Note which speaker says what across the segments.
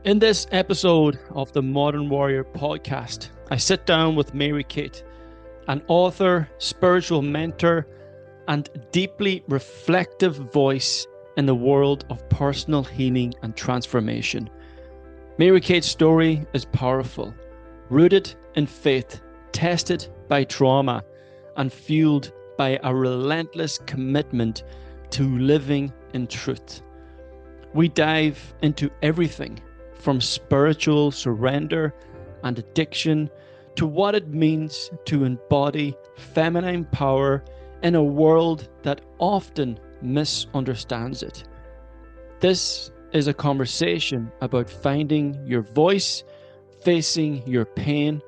Speaker 1: In this episode of the Modern Warrior podcast, I sit down with Mary Kate, an author, spiritual mentor, and deeply reflective voice in the world of personal healing and transformation. Mary Kate's story is powerful, rooted in faith, tested by trauma, and fueled by a relentless commitment to living in truth. We dive into everything from spiritual surrender and addiction to what it means to embody feminine power in a world that often misunderstands it. This is a conversation about finding your voice, facing your pain,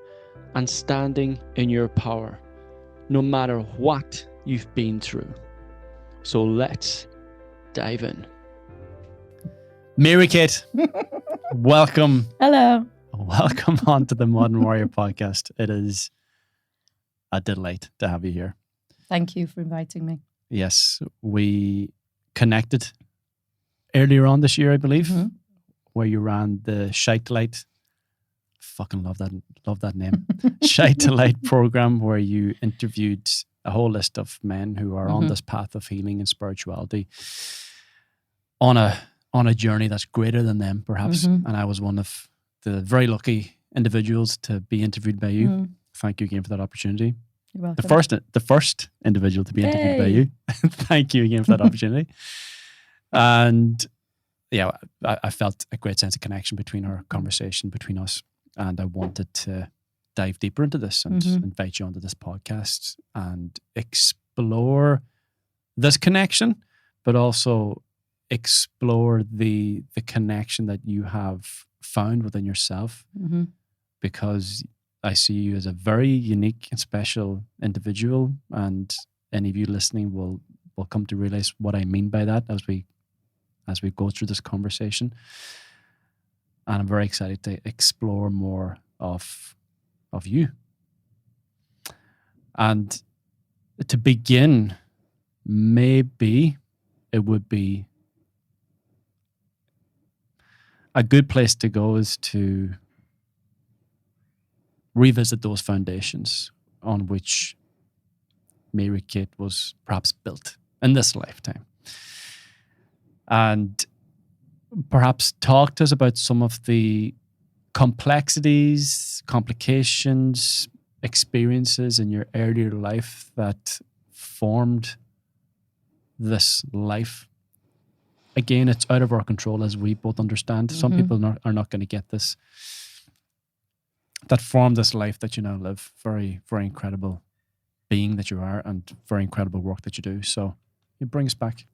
Speaker 1: and standing in your power, no matter what you've been through. So let's dive in. Mary Kate, welcome.
Speaker 2: Hello.
Speaker 1: Welcome on to the Modern Warrior podcast. It is a delight to have you here.
Speaker 2: Thank you for inviting me.
Speaker 1: Yes, we connected earlier on this year, I believe, where you ran the Shite to Light. Fucking love that name. Shite to Light program, where you interviewed a whole list of men who are on this path of healing and spirituality on a journey that's greater than them, perhaps. And I was one of the very lucky individuals to be interviewed by you. Thank you again for that opportunity.
Speaker 2: You're welcome.
Speaker 1: The first individual to be interviewed by you. Thank you again for that opportunity. And yeah, I felt a great sense of connection between our conversation, between us. And I wanted to dive deeper into this and invite you onto this podcast and explore this connection, but also explore the connection that you have found within yourself, because I see you as a very unique and special individual, and any of you listening will come to realize what I mean by that as we go through this conversation. And I'm very excited to explore more of you. And to begin, maybe it would be a good place to go is to revisit those foundations on which Mary Kate was perhaps built in this lifetime. And perhaps talk to us about some of the complexities, complications, experiences in your earlier life that formed this life. Again, it's out of our control, as we both understand. Some people are not going to get this. That formed this life that you now live. Very, very incredible being that you are, and very incredible work that you do. So it brings back.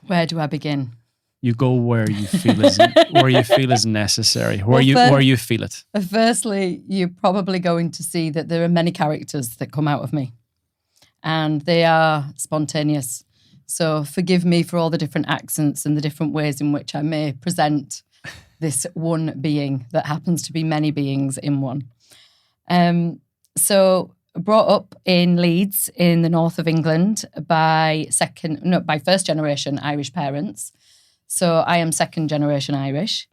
Speaker 2: Where do I begin?
Speaker 1: You go where you feel is necessary. Where you feel it.
Speaker 2: Firstly, you're probably going to see that there are many characters that come out of me, and they are spontaneous. So forgive me for all the different accents and the different ways in which I may present this one being that happens to be many beings in one. So brought up in Leeds in the north of England by first generation Irish parents. So I am second generation Irish.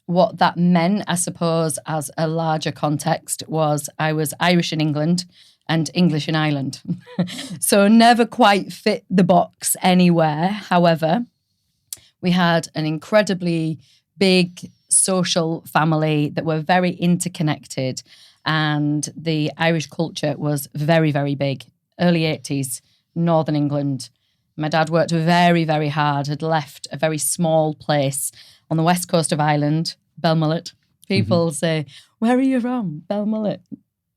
Speaker 2: What that meant, I suppose, as a larger context, was I was Irish in England and English in Ireland. So never quite fit the box anywhere. However, we had an incredibly big social family that were very interconnected, and the Irish culture was very, very big. Early 80s, Northern England. My dad worked very, very hard, had left a very small place on the west coast of Ireland, Belmullet. People say, where are you from? Belmullet.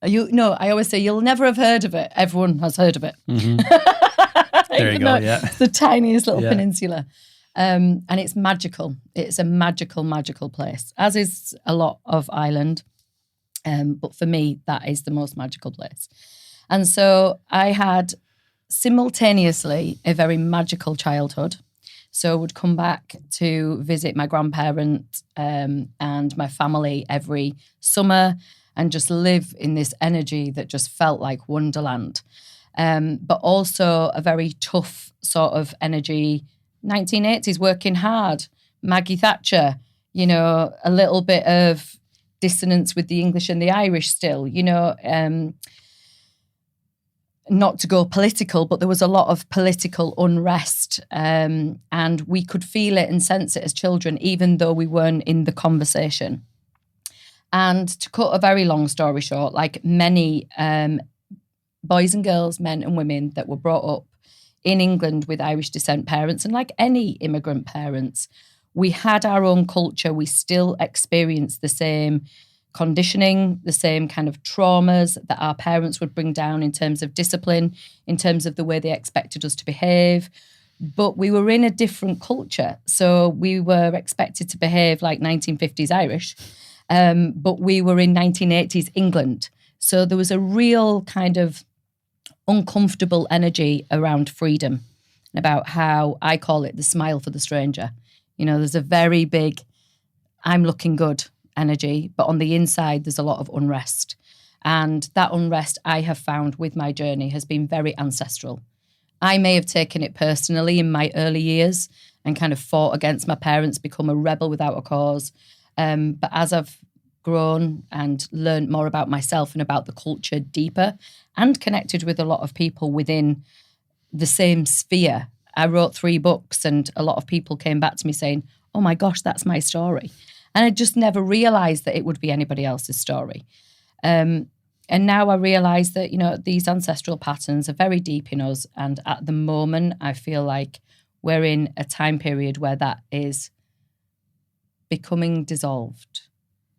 Speaker 2: I always say, you'll never have heard of it. Everyone has heard of it.
Speaker 1: There you go, yeah.
Speaker 2: It's the tiniest little peninsula. And it's magical. It's a magical, magical place, as is a lot of Ireland. But for me, that is the most magical place. And so I had simultaneously a very magical childhood. So I would come back to visit my grandparents and my family every summer and just live in this energy that just felt like wonderland. But also a very tough sort of energy, 1980s, working hard, Maggie Thatcher, you know, a little bit of dissonance with the English and the Irish still, you know, not to go political, but there was a lot of political unrest, and we could feel it and sense it as children, even though we weren't in the conversation. And to cut a very long story short, like many boys and girls, men and women that were brought up in England with Irish descent parents, and like any immigrant parents, we had our own culture. We still experienced the same conditioning, the same kind of traumas that our parents would bring down in terms of discipline, in terms of the way they expected us to behave. But we were in a different culture. So we were expected to behave like 1950s Irish, but we were in 1980s England. So there was a real kind of uncomfortable energy around freedom and about how I call it the smile for the stranger. You know, there's a very big, I'm looking good energy, but on the inside, there's a lot of unrest. And that unrest I have found with my journey has been very ancestral. I may have taken it personally in my early years and kind of fought against my parents, become a rebel without a cause. But as I've grown and learned more about myself and about the culture deeper and connected with a lot of people within the same sphere, I wrote 3 books and a lot of people came back to me saying, oh my gosh, that's my story. And I just never realised that it would be anybody else's story. And now I realise that, you know, these ancestral patterns are very deep in us. And at the moment, I feel like we're in a time period where that is becoming dissolved.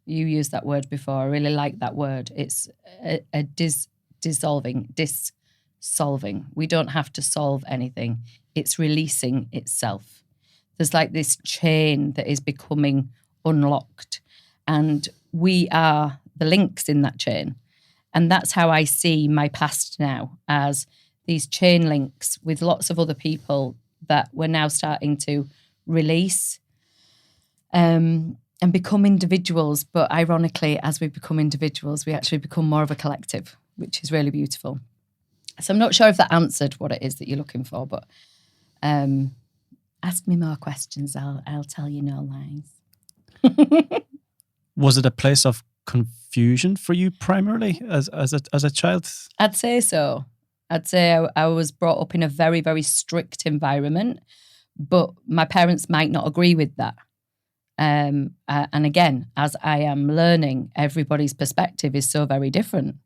Speaker 2: You used that word before. I really like that word. It's a dissolving. We don't have to solve anything. It's releasing itself. There's like this chain that is becoming unlocked, and we are the links in that chain. And that's how I see my past now, as these chain links with lots of other people that we're now starting to release and become individuals. But ironically, as we become individuals, we actually become more of a collective, which is really beautiful. So I'm not sure if that answered what it is that you're looking for, but ask me more questions. I'll tell you no lies.
Speaker 1: Was it a place of confusion for you primarily as a child?
Speaker 2: I'd say so. I'd say I was brought up in a very, very strict environment, but my parents might not agree with that. And again, as I am learning, everybody's perspective is so very different.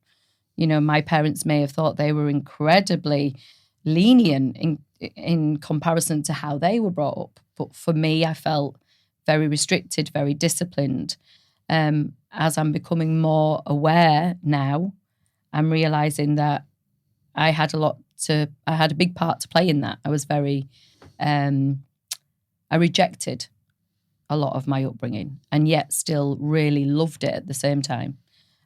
Speaker 2: You know, my parents may have thought they were incredibly lenient in comparison to how they were brought up. But for me, I felt very restricted, very disciplined. As I'm becoming more aware now, I'm realizing that I had a big part to play in that. I was I rejected a lot of my upbringing and yet still really loved it at the same time.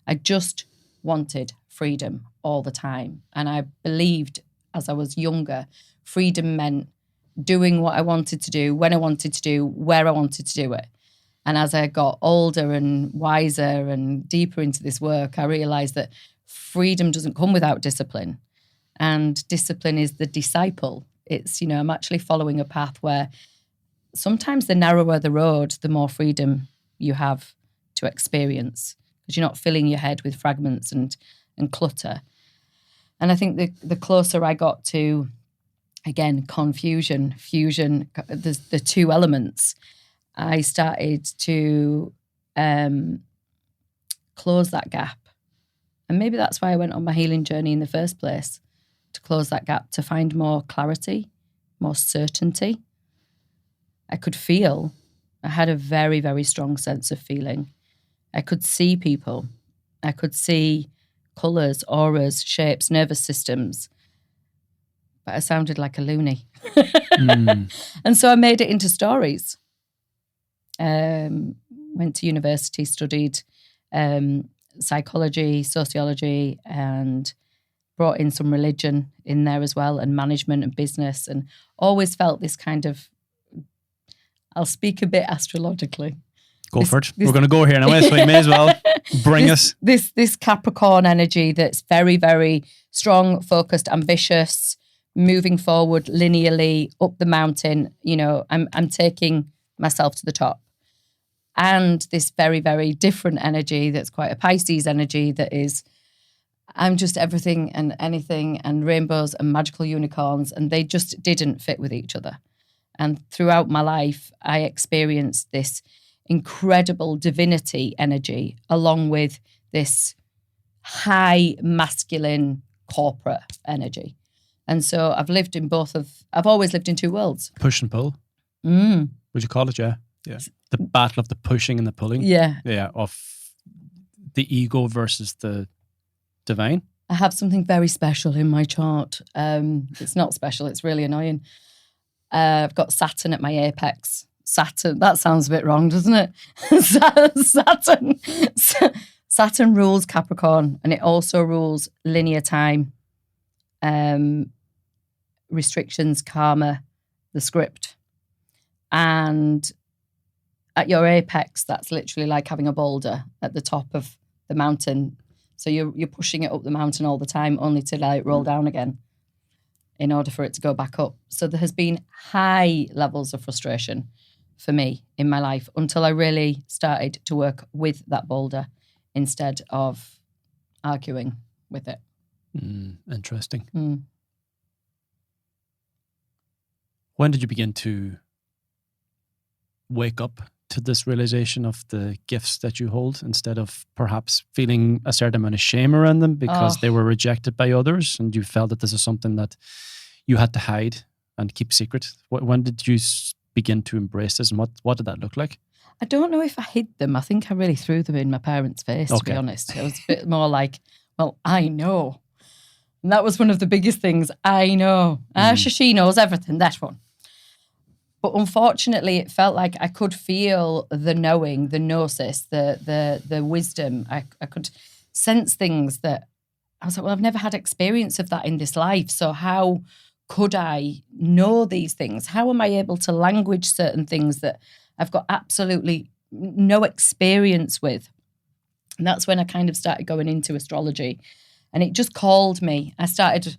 Speaker 2: I just wanted freedom all the time. And I believed as I was younger, freedom meant doing what I wanted to do, when I wanted to do, where I wanted to do it. And as I got older and wiser and deeper into this work, I realized that freedom doesn't come without discipline. And discipline is the disciple. It's, you know, I'm actually following a path where sometimes the narrower the road, the more freedom you have to experience, because you're not filling your head with fragments and clutter. And I think the closer I got to, again, confusion, fusion, the 2 elements, I started to close that gap. And maybe that's why I went on my healing journey in the first place, to close that gap, to find more clarity, more certainty. I could feel, I had a very, very strong sense of feeling. I could see people. I could see colours, auras, shapes, nervous systems. But I sounded like a loony. And so I made it into stories. Went to university, studied psychology, sociology, and brought in some religion in there as well, and management and business, and always felt this kind of, I'll speak a bit astrologically.
Speaker 1: Go for it. We're going to go here now, so you may as well bring us.
Speaker 2: This Capricorn energy that's very, very strong, focused, ambitious, moving forward linearly up the mountain. You know, I'm taking myself to the top. And this very, very different energy that's quite a Pisces energy that is, I'm just everything and anything and rainbows and magical unicorns, and they just didn't fit with each other. And throughout my life, I experienced this incredible divinity energy along with this high masculine corporate energy. And so I've always lived in two worlds.
Speaker 1: Push and pull.
Speaker 2: Mm.
Speaker 1: Would you call it? Yeah. Yeah. The battle of the pushing and the pulling.
Speaker 2: Yeah.
Speaker 1: Yeah. Of the ego versus the divine.
Speaker 2: I have something very special in my chart. It's not special. It's really annoying. I've got Saturn at my apex. Saturn, that sounds a bit wrong, doesn't it? Saturn rules Capricorn, and it also rules linear time, restrictions, karma, the script. And at your apex, that's literally like having a boulder at the top of the mountain. So you're pushing it up the mountain all the time, only to let it roll down again in order for it to go back up. So there has been high levels of frustration for me in my life until I really started to work with that boulder instead of arguing with it.
Speaker 1: Interesting.
Speaker 2: Mm.
Speaker 1: When did you begin to wake up to this realization of the gifts that you hold, instead of perhaps feeling a certain amount of shame around them because they were rejected by others and you felt that this is something that you had to hide and keep secret? When did you begin to embrace this, and what did that look like?
Speaker 2: I don't know if I hid them. I think I really threw them in my parents' face, to be honest. It was a bit more like, well, I know. And that was one of the biggest things. I know. She knows everything, that one. But unfortunately, it felt like I could feel the knowing, the gnosis, the wisdom. I could sense things that I was like, well, I've never had experience of that in this life. So how could I know these things? How am I able to language certain things that I've got absolutely no experience with? And that's when I kind of started going into astrology. And it just called me. I started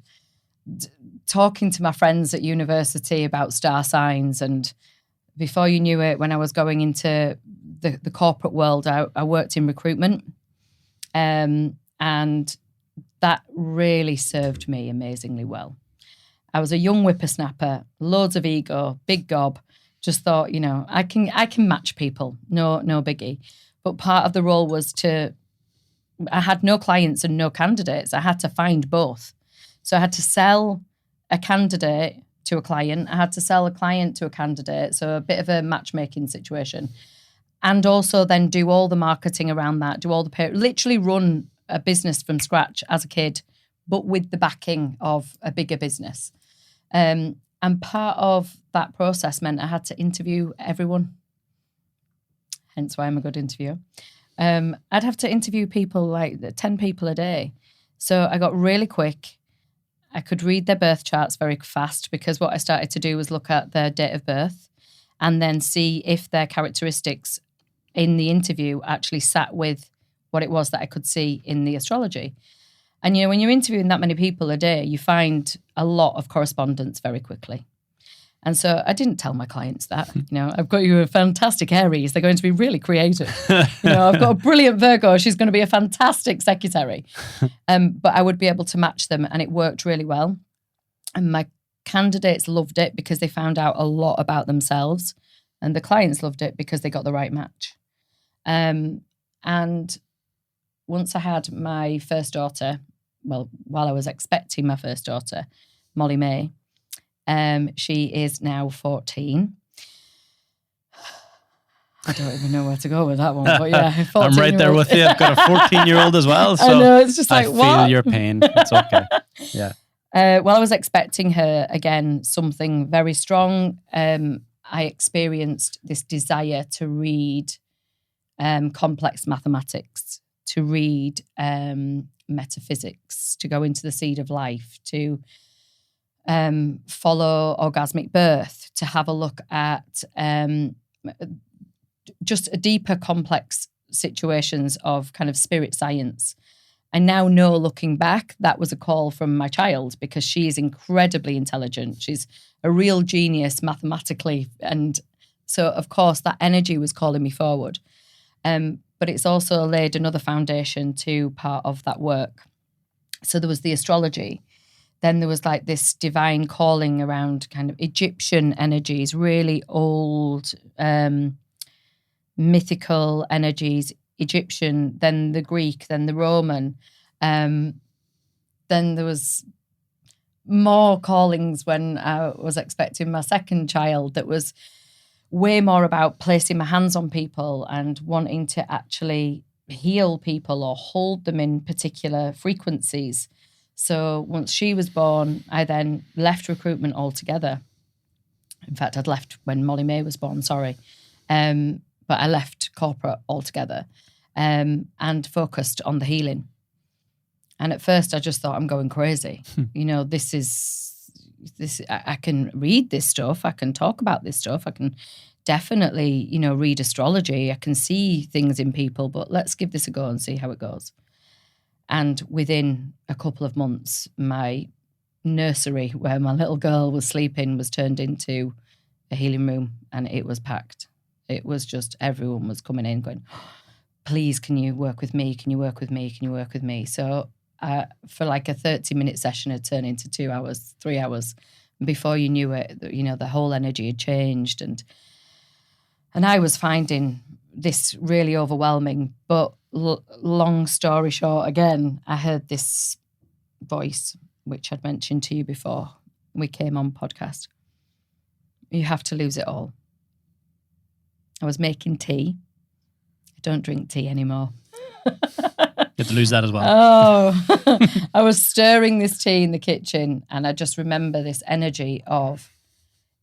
Speaker 2: talking to my friends at university about star signs. And before you knew it, when I was going into the corporate world, I worked in recruitment. And that really served me amazingly well. I was a young whippersnapper, loads of ego, big gob. Just thought, I can match people, no biggie. But part of the role was I had no clients and no candidates. I had to find both. So I had to sell a candidate to a client. I had to sell a client to a candidate. So a bit of a matchmaking situation. And also then do all the marketing around that, do all the literally run a business from scratch as a kid, but with the backing of a bigger business. And part of that process meant I had to interview everyone. Hence why I'm a good interviewer. I'd have to interview people, like 10 people a day. So I got really quick. I could read their birth charts very fast, because what I started to do was look at their date of birth and then see if their characteristics in the interview actually sat with what it was that I could see in the astrology. And, when you're interviewing that many people a day, you find a lot of correspondence very quickly. And so I didn't tell my clients that, I've got you a fantastic Aries. They're going to be really creative. I've got a brilliant Virgo. She's going to be a fantastic secretary. But I would be able to match them, and it worked really well. And my candidates loved it because they found out a lot about themselves, and the clients loved it because they got the right match. And once I had my first daughter, while I was expecting my first daughter, Molly May, she is now 14. I don't even know where to go with that one, but yeah.
Speaker 1: I'm right there with you. I've got a 14-year-old as well, so
Speaker 2: I know, it's just like,
Speaker 1: I
Speaker 2: what?
Speaker 1: feel your pain. It's okay. Yeah.
Speaker 2: While I was expecting her, again, something very strong, I experienced this desire to read complex mathematics, to read metaphysics, to go into the seed of life, to follow orgasmic birth, to have a look at just a deeper complex situations of kind of spirit science. I now know, looking back, that was a call from my child, because she is incredibly intelligent. She's a real genius mathematically and So, of course, that energy was calling me forward. But it's also laid another foundation to part of that work. So there was the astrology. Then there was like this divine calling around kind of Egyptian energies, really old, mythical energies, Egyptian, then the Greek, then the Roman. Then there was more callings when I was expecting my second child that was way more about placing my hands on people and wanting to actually heal people or hold them in particular frequencies. So once she was born, I then left recruitment altogether. In fact, I'd left when Molly May was born, sorry. But I left corporate altogether and focused on the healing. And at first I just thought, I'm going crazy. You know, I can read this stuff. I can talk about this stuff. I can definitely, you know, read astrology. I can see things in people, but let's give this a go and see how it goes. And within a couple of months, my nursery where my little girl was sleeping was turned into a healing room, and it was packed. It was just, everyone was coming in going, please, can you work with me? Can you work with me? Can you work with me? So for like a 30-minute session, it turned into 2 hours, 3 hours. And before you knew it, you know, the whole energy had changed. And I was finding this really overwhelming. But long story short, again, I heard this voice, which I'd mentioned to you before we came on podcast. You have to lose it all. I was making tea. I don't drink tea anymore.
Speaker 1: You have to lose that as well.
Speaker 2: Oh, I was stirring this tea in the kitchen, and I just remember this energy of,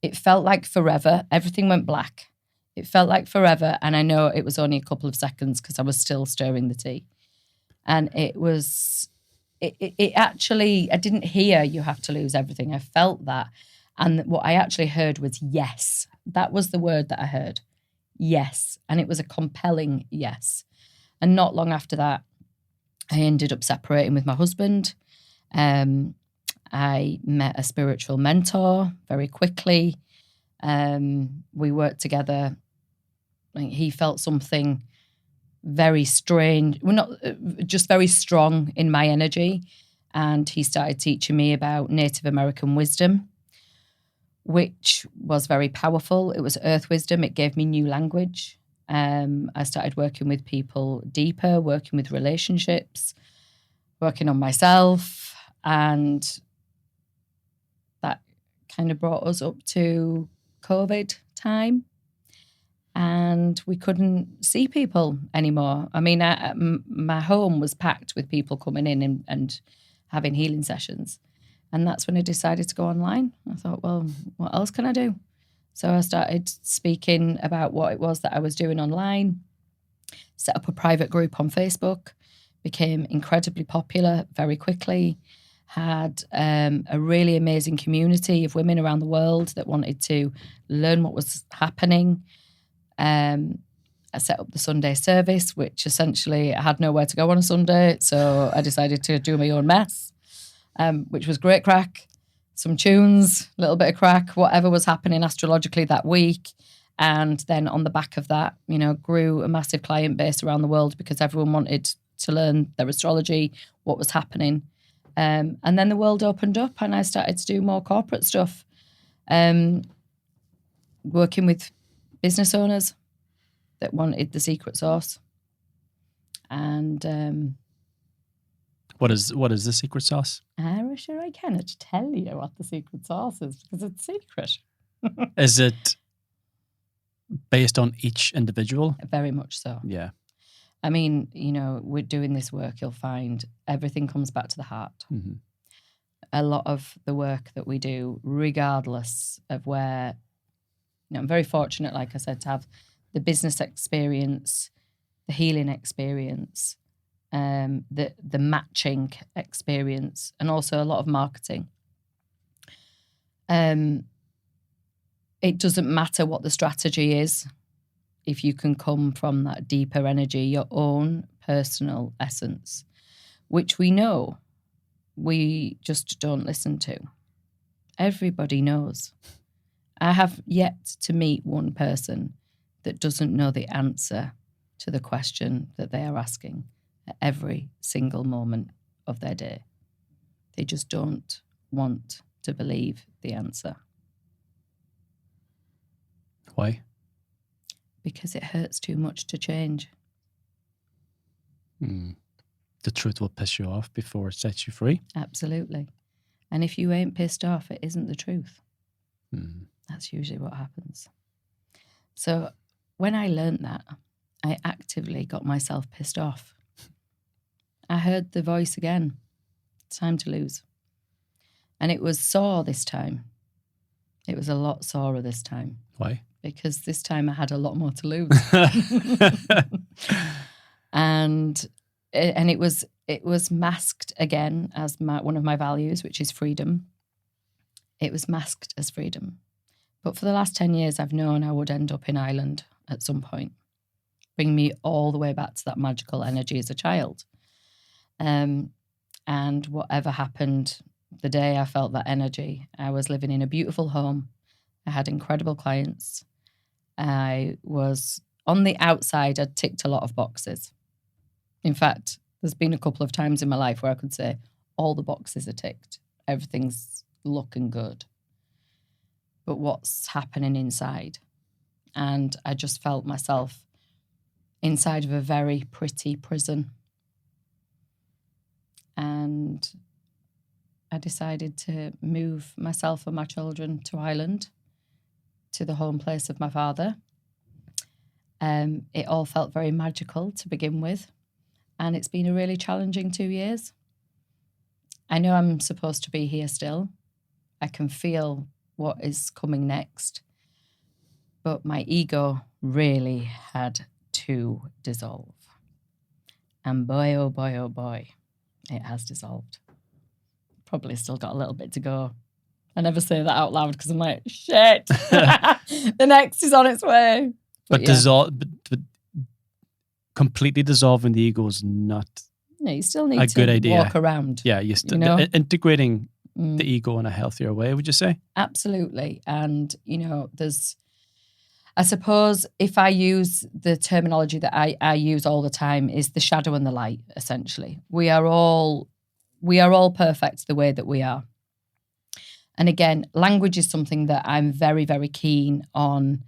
Speaker 2: it felt like forever. Everything went black. It felt like forever. And I know it was only a couple of seconds because I was still stirring the tea. And it actually, I didn't hear you have to lose everything. I felt that. And what I actually heard was yes. That was the word that I heard. Yes. And it was a compelling yes. And not long after that, I ended up separating with my husband. I met a spiritual mentor very quickly. We worked together. He felt something very strange. Well, not just very strong in my energy. And he started teaching me about Native American wisdom, which was very powerful. It was earth wisdom. It gave me new language. I started working with people deeper, working with relationships, working on myself. And that kind of brought us up to COVID time. And we couldn't see people anymore. I mean, my home was packed with people coming in and having healing sessions. And that's when I decided to go online. I thought, well, what else can I do? So I started speaking about what it was that I was doing online, set up a private group on Facebook, became incredibly popular very quickly, had a really amazing community of women around the world that wanted to learn what was happening. I set up the Sunday service, which essentially I had nowhere to go on a Sunday. So I decided to do my own mess, which was great crack. Some tunes, a little bit of crack, whatever was happening astrologically that week. And then on the back of that, you know, grew a massive client base around the world because everyone wanted to learn their astrology, what was happening. And then the world opened up and I started to do more corporate stuff, working with business owners that wanted the secret sauce. And
Speaker 1: what is the secret sauce?
Speaker 2: I'm sure I cannot tell you what the secret sauce is because it's secret.
Speaker 1: Is it based on each individual?
Speaker 2: Very much so.
Speaker 1: Yeah.
Speaker 2: I mean, you know, we're doing this work, you'll find everything comes back to the heart.
Speaker 1: Mm-hmm.
Speaker 2: A lot of the work that we do, regardless of where, you know, I'm very fortunate, like I said, to have the business experience, the healing experience, the matching experience, and also a lot of marketing. It doesn't matter what the strategy is. If you can come from that deeper energy, your own personal essence, which we know, we just don't listen to. Everybody knows. I have yet to meet one person that doesn't know the answer to the question that they are asking at every single moment of their day. They just don't want to believe the answer.
Speaker 1: Why?
Speaker 2: Because it hurts too much to change.
Speaker 1: The truth will piss you off before it sets you free.
Speaker 2: Absolutely. And if you ain't pissed off, it isn't the truth. That's usually what happens. So when I learned that, I actively got myself pissed off. I heard the voice again. Time to lose. And it was sore this time. It was a lot sorer this time.
Speaker 1: Why?
Speaker 2: Because this time I had a lot more to lose. and it was masked again as one of my values, which is freedom. It was masked as freedom. But for the last 10 years, I've known I would end up in Ireland at some point. Bring me all the way back to that magical energy as a child. And whatever happened the day I felt that energy, I was living in a beautiful home. I had incredible clients. I was on the outside, I'd ticked a lot of boxes. In fact, there's been a couple of times in my life where I could say all the boxes are ticked. Everything's looking good. But what's happening inside? And I just felt myself inside of a very pretty prison. And I decided to move myself and my children to Ireland, to the home place of my father. It all felt very magical to begin with. And it's been a really challenging 2 years. I know I'm supposed to be here still. I can feel what is coming next. But my ego really had to dissolve. And boy, oh boy, it has dissolved. Probably still got a little bit to go. I never say that out loud because I'm like, shit, the next is on its way.
Speaker 1: But completely dissolving the ego is not
Speaker 2: you still need
Speaker 1: a
Speaker 2: to
Speaker 1: good idea.
Speaker 2: Walk around.
Speaker 1: Yeah, integrating the ego in a healthier way, would you say?
Speaker 2: Absolutely. And, I suppose if I use the terminology that I use all the time is the shadow and the light, essentially. We are all perfect the way that we are. And again, language is something that I'm very, very keen on,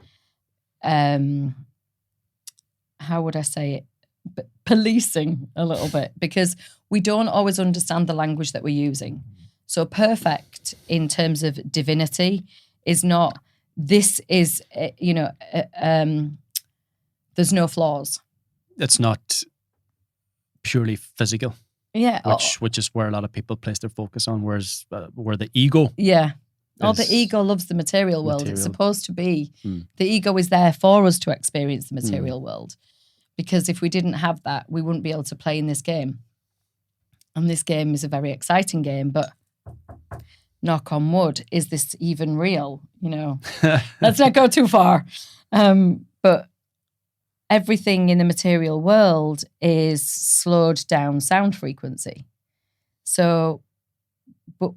Speaker 2: how would I say it? Policing a little bit, because we don't always understand the language that we're using. So perfect in terms of divinity is not, this is, there's no flaws.
Speaker 1: It's not purely physical.
Speaker 2: Yeah.
Speaker 1: Which is where a lot of people place their focus on, whereas where the ego.
Speaker 2: Yeah. The ego loves the material world. It's supposed to be. The ego is there for us to experience the material world. Because if we didn't have that, we wouldn't be able to play in this game. And this game is a very exciting game, but knock on wood, is this even real? Let's not go too far. But everything in the material world is slowed down sound frequency. So, but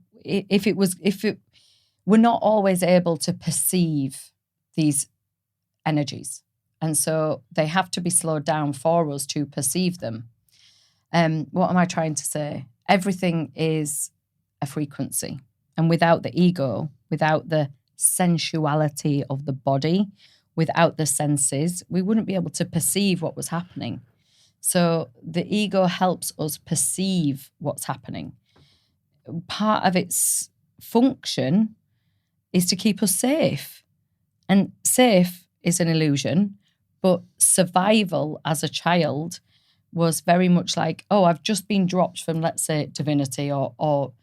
Speaker 2: we're not always able to perceive these energies. And so they have to be slowed down for us to perceive them. What am I trying to say? Everything is a frequency. And without the ego, without the sensuality of the body, without the senses, we wouldn't be able to perceive what was happening. So the ego helps us perceive what's happening. Part of its function is to keep us safe. And safe is an illusion, but survival as a child was very much like, oh, I've just been dropped from, let's say, divinity or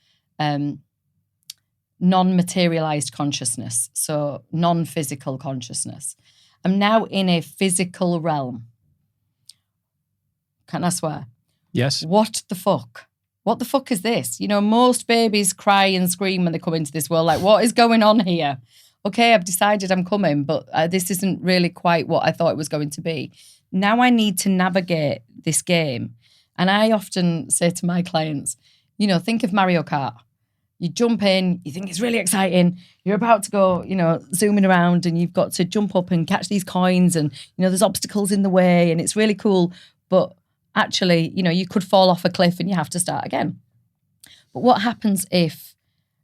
Speaker 2: non-materialized consciousness, so non-physical consciousness. I'm now in a physical realm. Can I swear?
Speaker 1: Yes.
Speaker 2: What the fuck? What the fuck is this? Most babies cry and scream when they come into this world. Like, what is going on here? Okay, I've decided I'm coming, but this isn't really quite what I thought it was going to be. Now I need to navigate this game. And I often say to my clients, think of Mario Kart. You jump in, you think it's really exciting. You're about to go, zooming around, and you've got to jump up and catch these coins, and, there's obstacles in the way, and it's really cool. But actually, you could fall off a cliff and you have to start again. But what happens if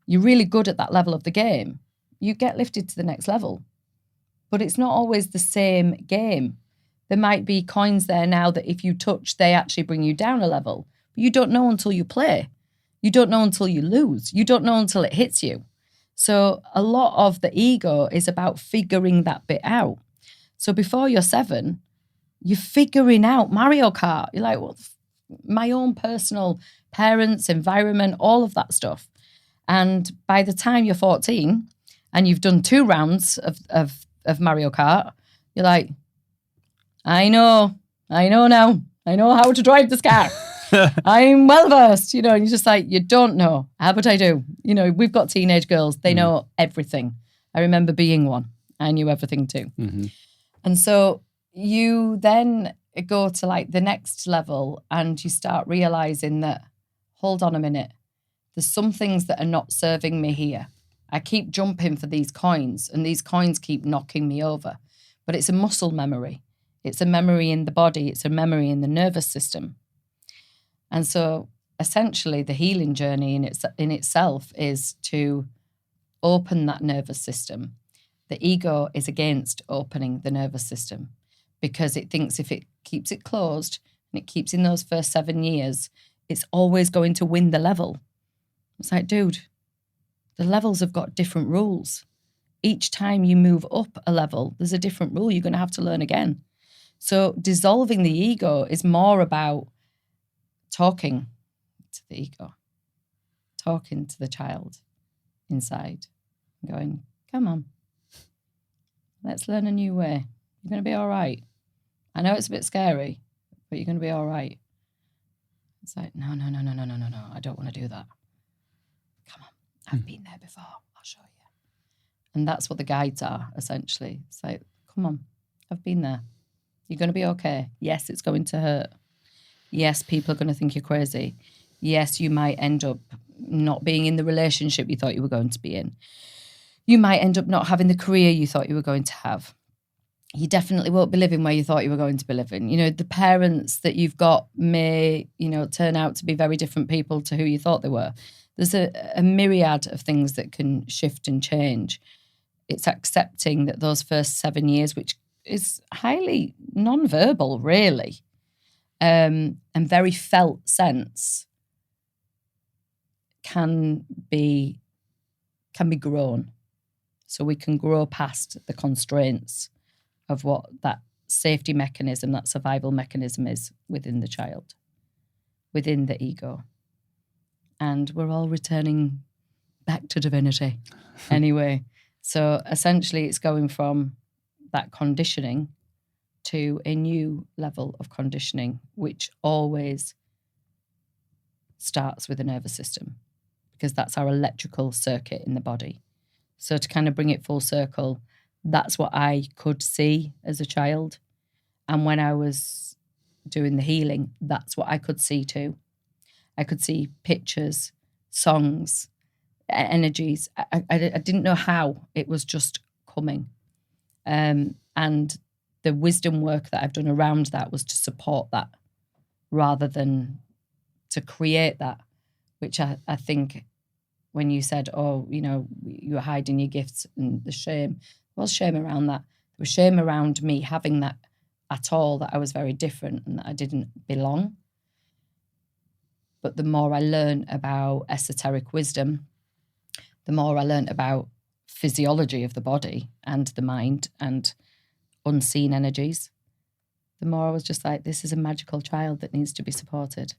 Speaker 2: you're really good at that level of the game? You get lifted to the next level. But it's not always the same game. There might be coins there now that if you touch, they actually bring you down a level. But you don't know until you play. You don't know until you lose. You don't know until it hits you. So a lot of the ego is about figuring that bit out. So before you're 7, you're figuring out Mario Kart. You're like, well, my own personal parents, environment, all of that stuff. And by the time you're 14 and you've done 2 rounds of Mario Kart, you're like, I know now. I know how to drive this car. I'm well versed, and you're just like, you don't know. How about I do? We've got teenage girls. They know everything. I remember being one. I knew everything too. Mm-hmm. And so you then go to like the next level and you start realizing that, hold on a minute, there's some things that are not serving me here. I keep jumping for these coins and these coins keep knocking me over. But it's a muscle memory. It's a memory in the body. It's a memory in the nervous system. And so essentially the healing journey in itself is to open that nervous system. The ego is against opening the nervous system because it thinks if it keeps it closed and it keeps in those first 7 years, it's always going to win the level. It's like, dude, the levels have got different rules. Each time you move up a level, there's a different rule you're going to have to learn again. So dissolving the ego is more about talking to the ego, talking to the child inside, going, come on, let's learn a new way. You're going to be all right. I know it's a bit scary, but you're going to be all right. It's like, no, I don't want to do that. Come on, I've been there before. I'll show you. And that's what the guides are, essentially. It's like, come on, I've been there. You're going to be okay. Yes, it's going to hurt. Yes, people are going to think you're crazy. Yes, you might end up not being in the relationship you thought you were going to be in. You might end up not having the career you thought you were going to have. You definitely won't be living where you thought you were going to be living. The parents that you've got may, turn out to be very different people to who you thought they were. There's a myriad of things that can shift and change. It's accepting that those first 7 years, which is highly non-verbal, really, and very felt sense, can be grown. So we can grow past the constraints of what that safety mechanism, that survival mechanism is within the child, within the ego. And we're all returning back to divinity anyway. So essentially it's going from that conditioning to a new level of conditioning, which always starts with the nervous system, because that's our electrical circuit in the body. So to kind of bring it full circle, that's what I could see as a child. And when I was doing the healing, that's what I could see too. I could see pictures, songs, energies. I didn't know how. It was just coming. And the wisdom work that I've done around that was to support that rather than to create that, which I think when you said, you were hiding your gifts and the shame, there was shame around that. There was shame around me having that at all, that I was very different and that I didn't belong. But the more I learned about esoteric wisdom, the more I learned about physiology of the body and the mind and unseen energies, the more I was just like, this is a magical child that needs to be supported.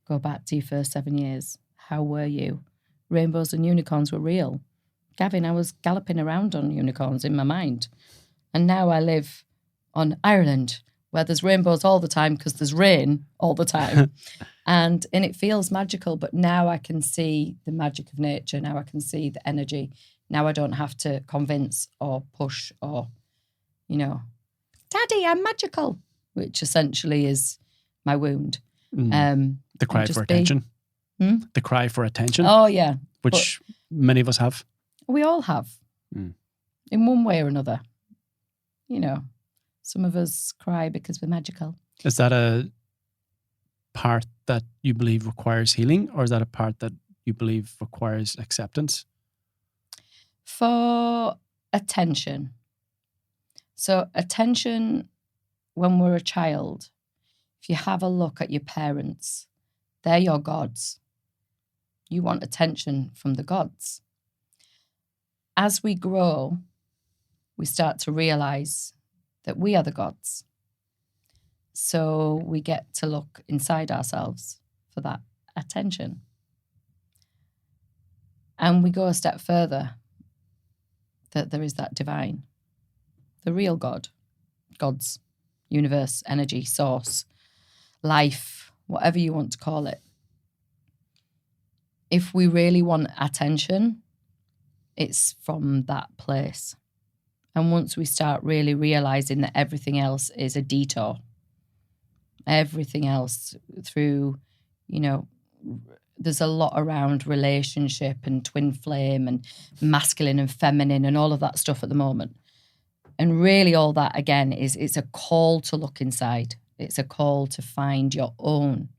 Speaker 2: Go back to your first 7 years. How were you? Rainbows and unicorns were real. Gavin, I was galloping around on unicorns in my mind. And now I live on Ireland, where there's rainbows all the time because there's rain all the time. and it feels magical, but now I can see the magic of nature. Now I can see the energy. Now I don't have to convince or push or, Daddy, I'm magical, which essentially is my wound.
Speaker 1: The cry for attention. The cry for attention.
Speaker 2: Oh, yeah.
Speaker 1: Which many of us have.
Speaker 2: We all have. In one way or another. You know, some of us cry because we're magical.
Speaker 1: Is that a part that you believe requires healing, or is that a part that you believe requires acceptance?
Speaker 2: For attention. So attention, when we're a child, if you have a look at your parents, they're your gods. You want attention from the gods. As we grow, we start to realize that we are the gods. So we get to look inside ourselves for that attention. And we go a step further, that there is that divine, the real God, gods, universe, energy, source, life, whatever you want to call it. If we really want attention, it's from that place. And once we start really realizing that everything else is a detour, everything else through, you know, there's a lot around relationship and twin flame and masculine and feminine and all of that stuff at the moment. And really all that, again, it's a call to look inside. It's a call to find your own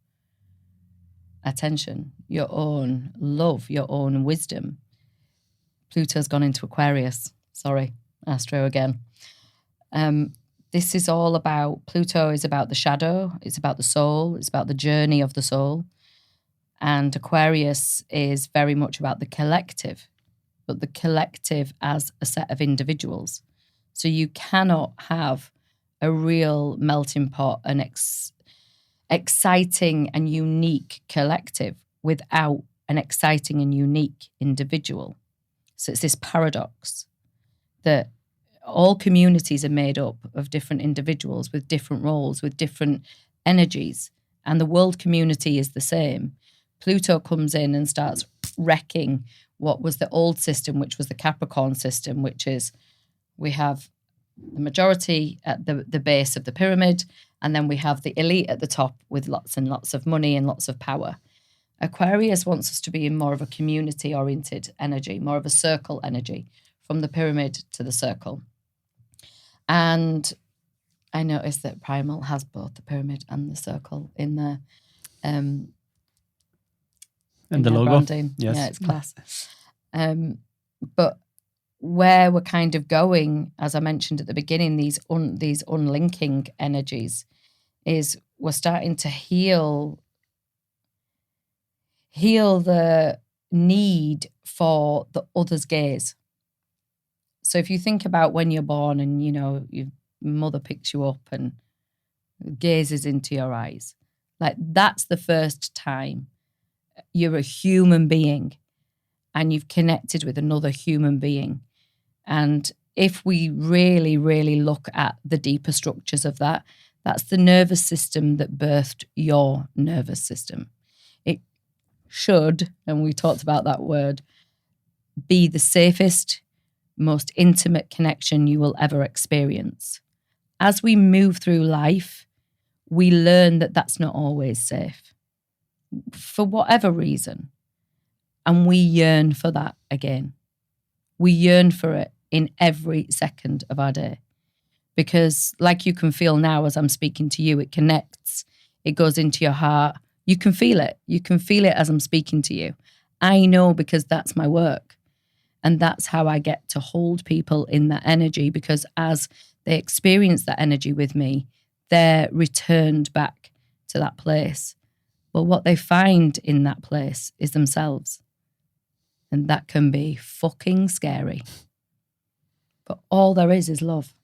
Speaker 2: attention, your own love, your own wisdom. Pluto's gone into Aquarius. Sorry, Astro again. This is all about, Pluto is about the shadow, it's about the soul, it's about the journey of the soul. And Aquarius is very much about the collective, but the collective as a set of individuals. So you cannot have a real melting pot, an exciting and unique collective without an exciting and unique individual. So it's this paradox that all communities are made up of different individuals with different roles, with different energies, and the world community is the same. Pluto comes in and starts wrecking what was the old system, which was the Capricorn system, which is we have the majority at the base of the pyramid, and then we have the elite at the top with lots and lots of money and lots of power. Aquarius wants us to be in more of a community-oriented energy, more of a circle energy, from the pyramid to the circle. And I noticed that Primal has both the pyramid and the circle in the
Speaker 1: in the logo.
Speaker 2: Branding.
Speaker 1: Yes.
Speaker 2: Yeah, it's class. But where we're kind of going, as I mentioned at the beginning, these unlinking energies, is we're starting to heal the need for the other's gaze. So if you think about when you're born and, you know, your mother picks you up and gazes into your eyes, like that's the first time you're a human being and you've connected with another human being. And if we really, really look at the deeper structures of that, that's the nervous system that birthed your nervous system. It should, and we talked about that word, be the safest, most intimate connection you will ever experience. As we move through life, we learn that that's not always safe for whatever reason. And we yearn for that again. We yearn for it in every second of our day. Because like you can feel now as I'm speaking to you, it connects, it goes into your heart. You can feel it. You can feel it as I'm speaking to you. I know because that's my work. And that's how I get to hold people in that energy, because as they experience that energy with me, they're returned back to that place. Well, what they find in that place is themselves. And that can be fucking scary. But all there is love.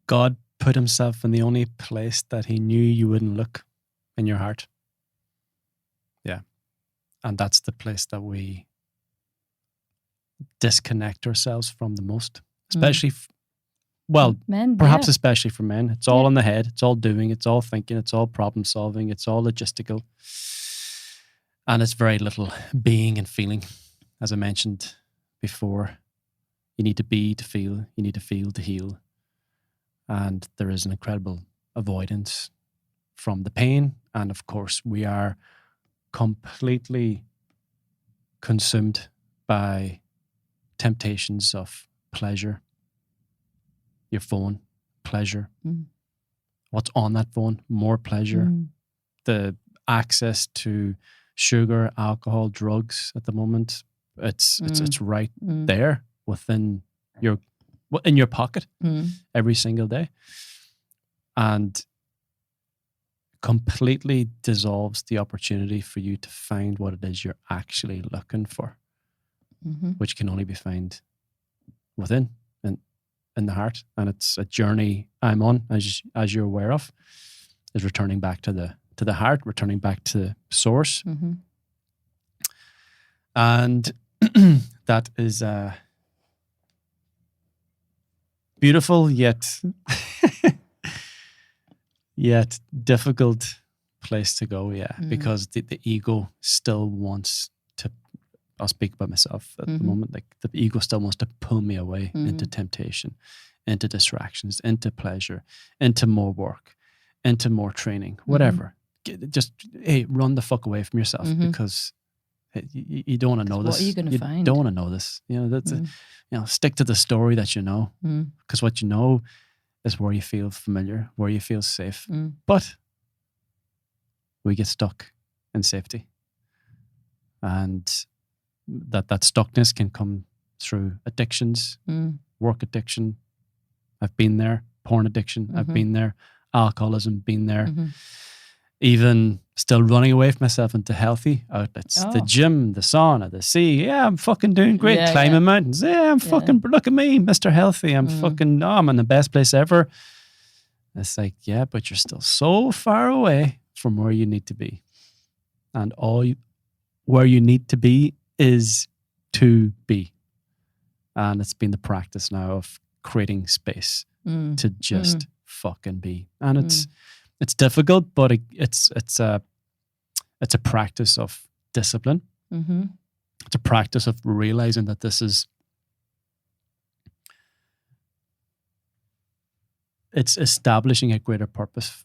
Speaker 1: God put himself in the only place that he knew you wouldn't look, in your heart. Yeah. And that's the place that we disconnect ourselves from the most, especially,
Speaker 2: men,
Speaker 1: perhaps
Speaker 2: yeah.
Speaker 1: especially for men. It's all in the head. It's all doing. It's all thinking. It's all problem solving. It's all logistical. And it's very little being and feeling. As I mentioned before, you need to be to feel. You need to feel to heal. And there is an incredible avoidance from the pain And of course, we are completely consumed by temptations of pleasure. Your phone, pleasure. What's on that phone, more pleasure. The access to sugar, alcohol, drugs at the moment, it's right there within in your pocket every single day, and completely dissolves the opportunity for you to find what it is you're actually looking for, which can only be found within and in the heart. And it's a journey I'm on, as you're aware of, is returning back to the heart, returning back to source. And that is a beautiful yet difficult place to go, because the ego still wants to, I'll speak about myself at the moment, like the ego still wants to pull me away into temptation, into distractions, into pleasure, into more work, into more training, whatever. Just, hey, run the fuck away from yourself, because you don't want to know this.
Speaker 2: What are you going to find?
Speaker 1: Don't want to know this. That's stick to the story that you know, because what you know is where you feel familiar, where you feel safe. But we get stuck in safety, and that stuckness can come through addictions, work addiction. I've been there. Porn addiction. I've been there. Alcoholism. Been there. Even still running away from myself into healthy outlets. The gym, the sauna, the sea. Yeah, I'm fucking doing great. Climbing mountains. Yeah, I'm fucking, look at me, Mr. Healthy. I'm fucking, I'm in the best place ever. It's like, yeah, but you're still so far away from where you need to be. And where you need to be is to be. And it's been the practice now of creating space to just fucking be. And it's difficult, but it's a practice of discipline. It's a practice of realizing that it's establishing a greater purpose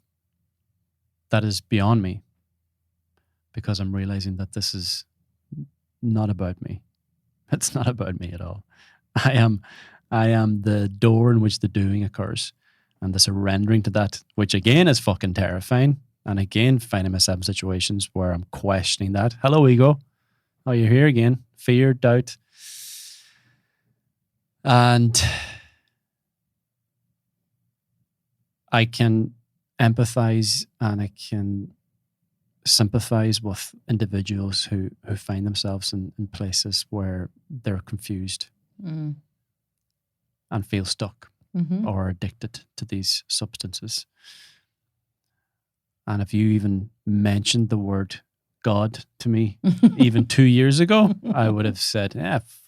Speaker 1: that is beyond me, because I'm realizing that this is not about me. It's not about me at all. I am the door in which the doing occurs. And the surrendering to that, which again is fucking terrifying. And again, finding myself in situations where I'm questioning that. Hello, ego. Oh, you're here again. Fear, doubt. And I can empathize and I can sympathize with individuals who find themselves in places where they're confused and feel stuck. Or addicted to these substances. And if you even mentioned the word God to me even 2 years ago, I would have said,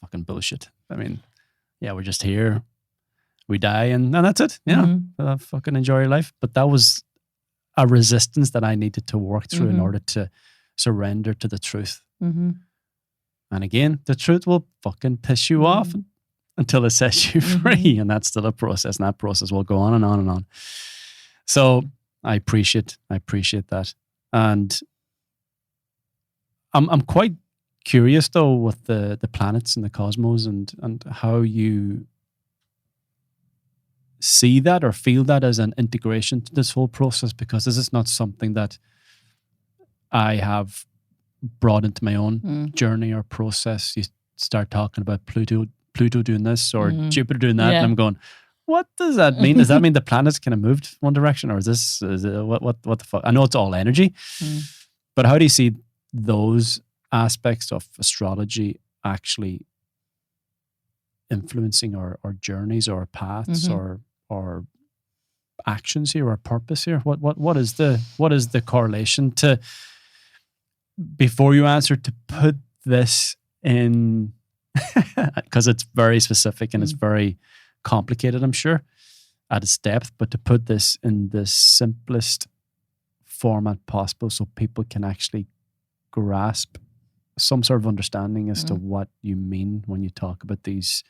Speaker 1: fucking bullshit. I mean, we're just here. We die and that's it. Fucking enjoy your life. But that was a resistance that I needed to work through in order to surrender to the truth. And again, the truth will fucking piss you off until it sets you free. And that's still a process. And that process will go on and on and on. So I appreciate that. And I'm quite curious though with the planets and the cosmos and how you see that or feel that as an integration to this whole process, because this is not something that I have brought into my own journey or process. You start talking about Pluto doing this or Jupiter doing that, and I'm going, what does that mean? Does that mean the planets kind of moved one direction, or is it, what the fuck? I know it's all energy, but how do you see those aspects of astrology actually influencing our journeys or paths or actions here or purpose here? What is the correlation to, before you answer, to put this in because it's very specific and it's very complicated, I'm sure, at its depth, but to put this in the simplest format possible so people can actually grasp some sort of understanding as to what you mean when you talk about these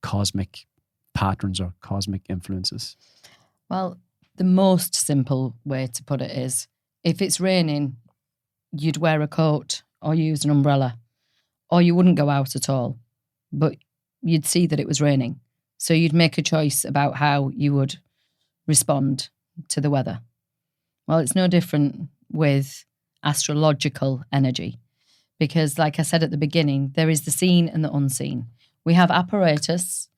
Speaker 1: cosmic patterns or cosmic influences.
Speaker 2: Well, the most simple way to put it is if it's raining, you'd wear a coat or use an umbrella, or you wouldn't go out at all, but you'd see that it was raining. So you'd make a choice about how you would respond to the weather. Well, it's no different with astrological energy, because like I said at the beginning, there is the seen and the unseen. We have apparatus,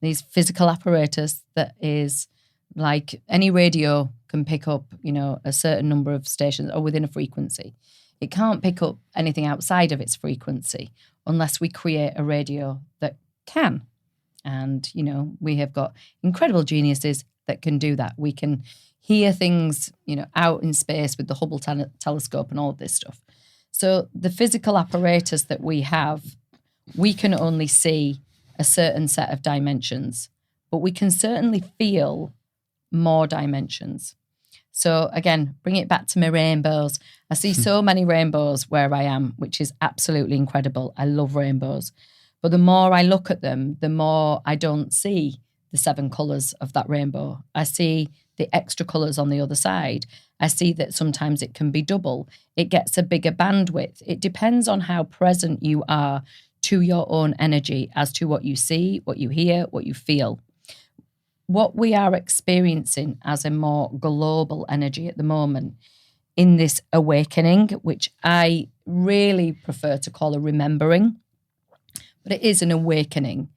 Speaker 2: these physical apparatus that is like any radio can pick up, a certain number of stations or within a frequency. It can't pick up anything outside of its frequency unless we create a radio that can. And, we have got incredible geniuses that can do that. We can hear things, out in space with the Hubble telescope and all of this stuff. So the physical apparatus that we have, we can only see a certain set of dimensions, but we can certainly feel more dimensions. So again, bring it back to my rainbows. I see so many rainbows where I am, which is absolutely incredible. I love rainbows. But the more I look at them, the more I don't see the 7 colours of that rainbow. I see the extra colours on the other side. I see that sometimes it can be double. It gets a bigger bandwidth. It depends on how present you are to your own energy as to what you see, what you hear, what you feel. What we are experiencing as a more global energy at the moment in this awakening, which I really prefer to call a remembering, but it is an awakening,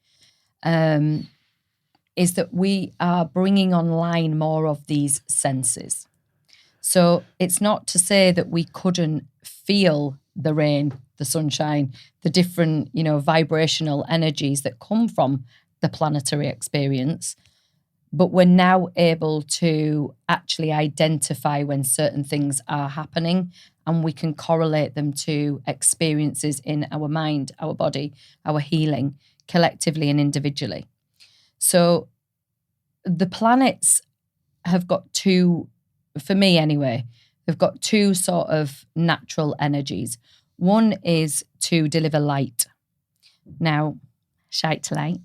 Speaker 2: is that we are bringing online more of these senses. So it's not to say that we couldn't feel the rain, the sunshine, the different, vibrational energies that come from the planetary experience, but we're now able to actually identify when certain things are happening, and we can correlate them to experiences in our mind, our body, our healing, collectively and individually. So the planets have got two, for me anyway, they've got two sort of natural energies. One is to deliver light. Now, shite to light.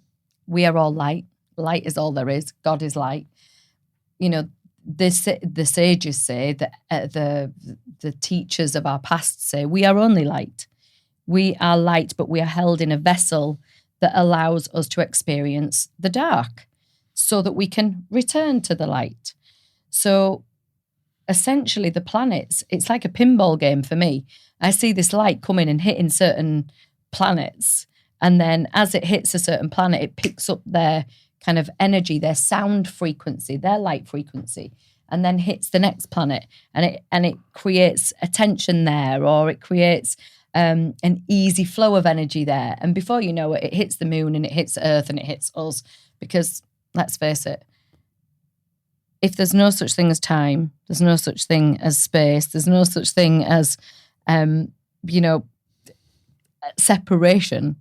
Speaker 2: We are all light. Light is all there is. God is light. The sages say that the teachers of our past say we are only light. We are light, but we are held in a vessel that allows us to experience the dark so that we can return to the light. So essentially the planets, it's like a pinball game for me. I see this light coming and hitting certain planets, and then as it hits a certain planet, it picks up their kind of energy, their sound frequency, their light frequency, and then hits the next planet, and it creates a tension there, or it creates an easy flow of energy there. And before you know it, it hits the moon and it hits Earth and it hits us. Because let's face it, if there's no such thing as time, there's no such thing as space, there's no such thing as separation,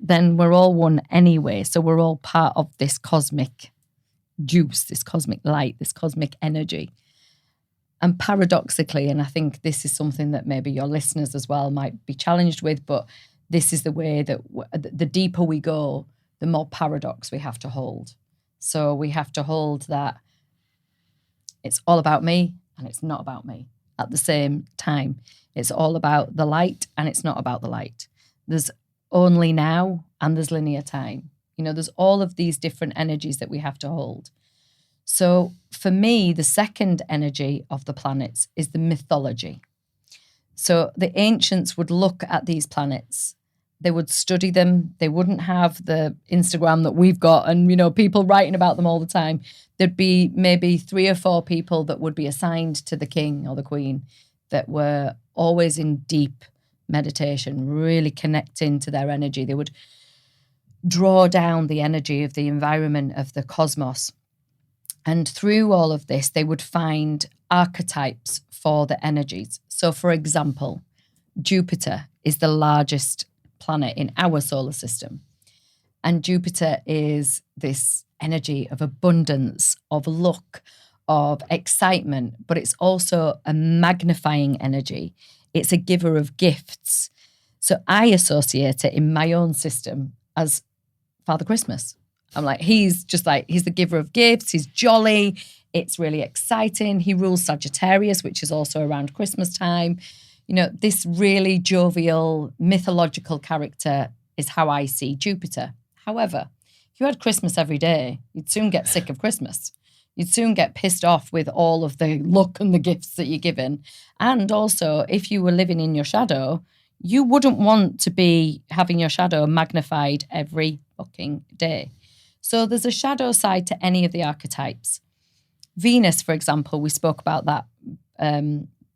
Speaker 2: then we're all one anyway. So we're all part of this cosmic juice, this cosmic light, this cosmic energy. And paradoxically, and I think this is something that maybe your listeners as well might be challenged with, but this is the way that the deeper we go, the more paradox we have to hold. So we have to hold that it's all about me and it's not about me at the same time. It's all about the light and it's not about the light. There's only now and there's linear time. There's all of these different energies that we have to hold. So for me, the second energy of the planets is the mythology. So the ancients would look at these planets, they would study them. They wouldn't have the Instagram that we've got and, people writing about them all the time. There'd be maybe 3 or 4 people that would be assigned to the king or the queen that were always in deep meditation, really connecting to their energy. They would draw down the energy of the environment of the cosmos. And through all of this, they would find archetypes for the energies. So, for example, Jupiter is the largest planet in our solar system. And Jupiter is this energy of abundance, of luck, of excitement, but it's also a magnifying energy. It's a giver of gifts. So I associate it in my own system as Father Christmas. I'm like, he's the giver of gifts. He's jolly. It's really exciting. He rules Sagittarius, which is also around Christmas time. This really jovial, mythological character is how I see Jupiter. However, if you had Christmas every day, you'd soon get sick of Christmas. You'd soon get pissed off with all of the luck and the gifts that you're given. And also, if you were living in your shadow, you wouldn't want to be having your shadow magnified every fucking day. So there's a shadow side to any of the archetypes. Venus, for example, we spoke about that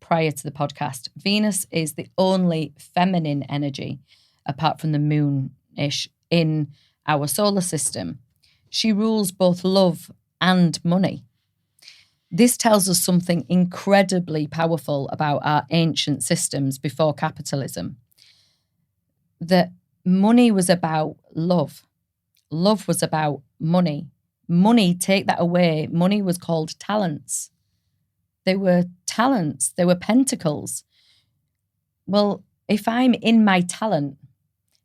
Speaker 2: prior to the podcast. Venus is the only feminine energy, apart from the moon-ish, in our solar system. She rules both love and money. This tells us something incredibly powerful about our ancient systems before capitalism. That money was about love. Love was about money. Money, take that away, money was called talents. They were talents, they were pentacles. Well, if I'm in my talent,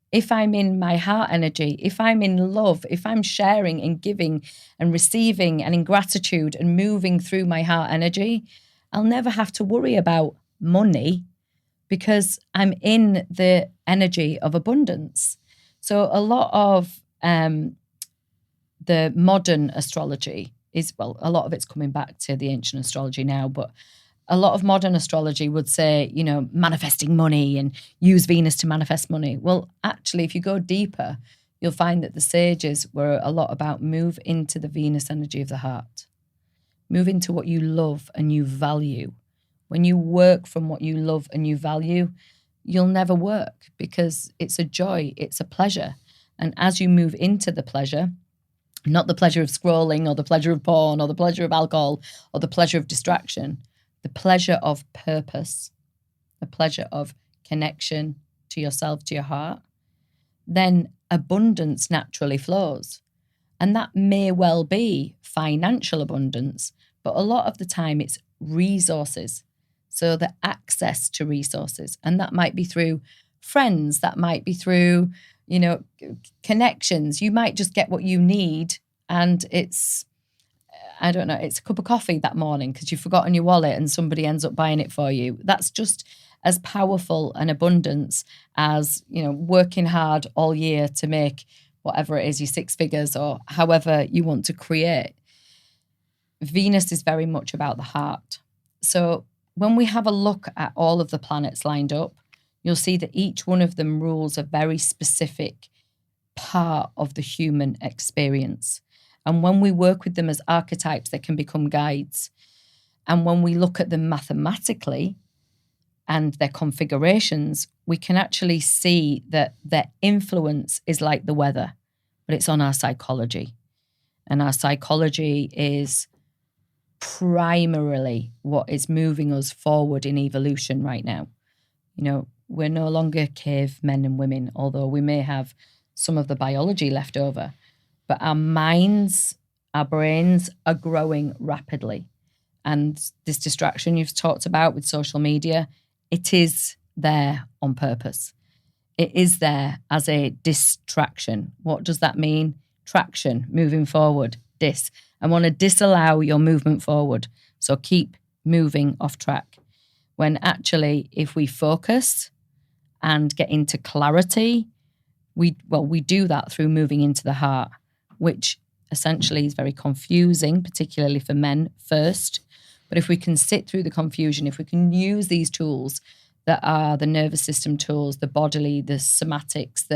Speaker 2: if I'm in my heart energy, if I'm in love, if I'm sharing and giving and receiving and in gratitude and moving through my heart energy, I'll never have to worry about money because I'm in the energy of abundance. So a lot of the modern astrology is, well, a lot of it's coming back to the ancient astrology now, but a lot of modern astrology would say, manifesting money and use Venus to manifest money. Well, actually, if you go deeper, you'll find that the sages were a lot about move into the Venus energy of the heart. Move into what you love and you value. When you work from what you love and you value, you'll never work because it's a joy, it's a pleasure. And as you move into the pleasure, not the pleasure of scrolling or the pleasure of porn or the pleasure of alcohol or the pleasure of distraction, the pleasure of purpose, the pleasure of connection to yourself, to your heart, then abundance naturally flows. And that may well be financial abundance, but a lot of the time it's resources. So the access to resources, and that might be through friends, that might be through, connections. You might just get what you need and it's a cup of coffee that morning because you've forgotten your wallet and somebody ends up buying it for you. That's just as powerful an abundance as, working hard all year to make whatever it is, your 6 figures or however you want to create. Venus is very much about the heart. So when we have a look at all of the planets lined up, you'll see that each one of them rules a very specific part of the human experience. And when we work with them as archetypes, they can become guides. And when we look at them mathematically and their configurations, we can actually see that their influence is like the weather, but it's on our psychology. And our psychology is primarily what is moving us forward in evolution right now. We're no longer cavemen and women, although we may have some of the biology left over. But our minds, our brains are growing rapidly. And this distraction you've talked about with social media, it is there on purpose. It is there as a distraction. What does that mean? Traction, moving forward, I want to disallow your movement forward. So keep moving off track. When actually, if we focus and get into clarity, we do that through moving into the heart, which essentially is very confusing, particularly for men first. But if we can sit through the confusion, if we can use these tools that are the nervous system tools, the bodily, the somatics,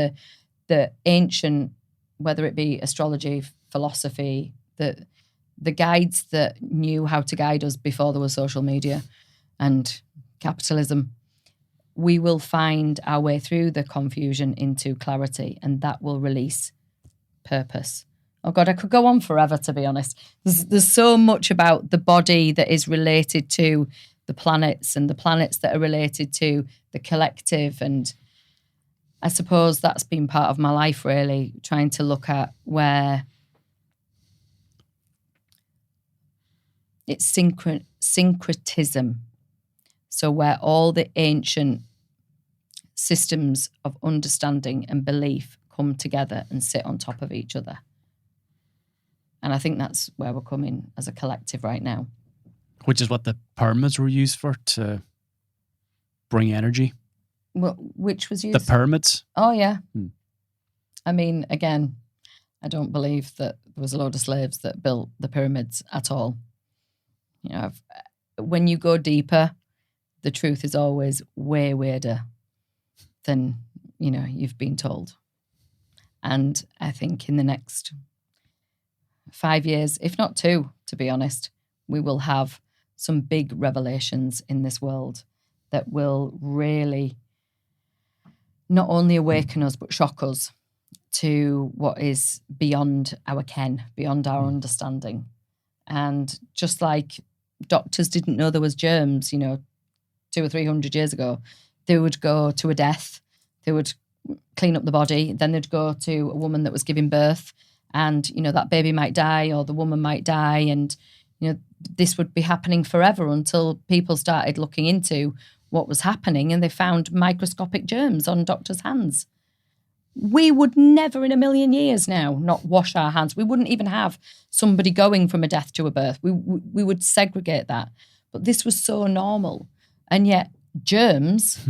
Speaker 2: the ancient, whether it be astrology, philosophy, the guides that knew how to guide us before there was social media and capitalism, we will find our way through the confusion into clarity, and that will release purpose. Oh God, I could go on forever, to be honest. There's so much about the body that is related to the planets and the planets that are related to the collective. And I suppose that's been part of my life, really, trying to look at where it's syncretism. So where all the ancient systems of understanding and belief come together and sit on top of each other. And I think that's where we're coming as a collective right now.
Speaker 1: Which is what the pyramids were used for, to bring energy.
Speaker 2: Well, which was used?
Speaker 1: The pyramids.
Speaker 2: Oh, yeah. I mean, again, I don't believe that there was a load of slaves that built the pyramids at all. You know, when you go deeper, the truth is always way weirder than, you know, you've been told. And I think in the next 5 years, if not 2, to be honest, we will have some big revelations in this world that will really not only awaken us, but shock us to what is beyond our ken, beyond our understanding. And just like doctors didn't know there was germs, you know, 200 or 300 years ago, they would go to a death, they would clean up the body, then they'd go to a woman that was giving birth, and, you know, that baby might die or the woman might die, and, you know, this would be happening forever until people started looking into what was happening and they found microscopic germs on doctors' hands. We would never in a million years now not wash our hands. We wouldn't even have somebody going from a death to a birth. We would segregate that. But this was so normal. And yet germs,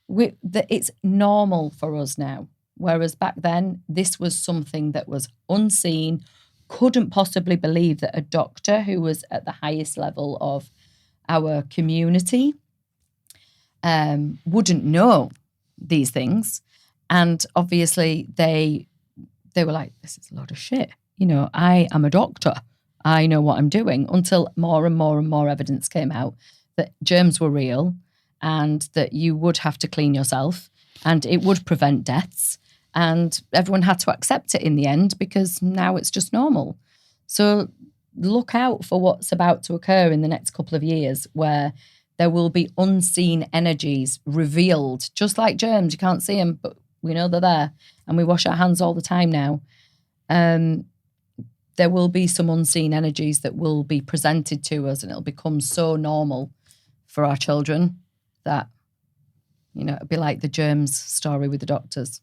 Speaker 2: it's normal for us now. Whereas back then, this was something that was unseen. Couldn't possibly believe that a doctor who was at the highest level of our community wouldn't know these things. And obviously they were like, this is a load of shit. You know, I am a doctor. I know what I'm doing, until more and more and more evidence came out that germs were real and that you would have to clean yourself and it would prevent deaths. And everyone had to accept it in the end because now it's just normal. So look out for what's about to occur in the next couple of years, where there will be unseen energies revealed, just like germs. You can't see them, but we know they're there. And we wash our hands all the time now. There will be some unseen energies that will be presented to us, and it'll become so normal for our children that, you know, it'll be like the germs story with the doctors.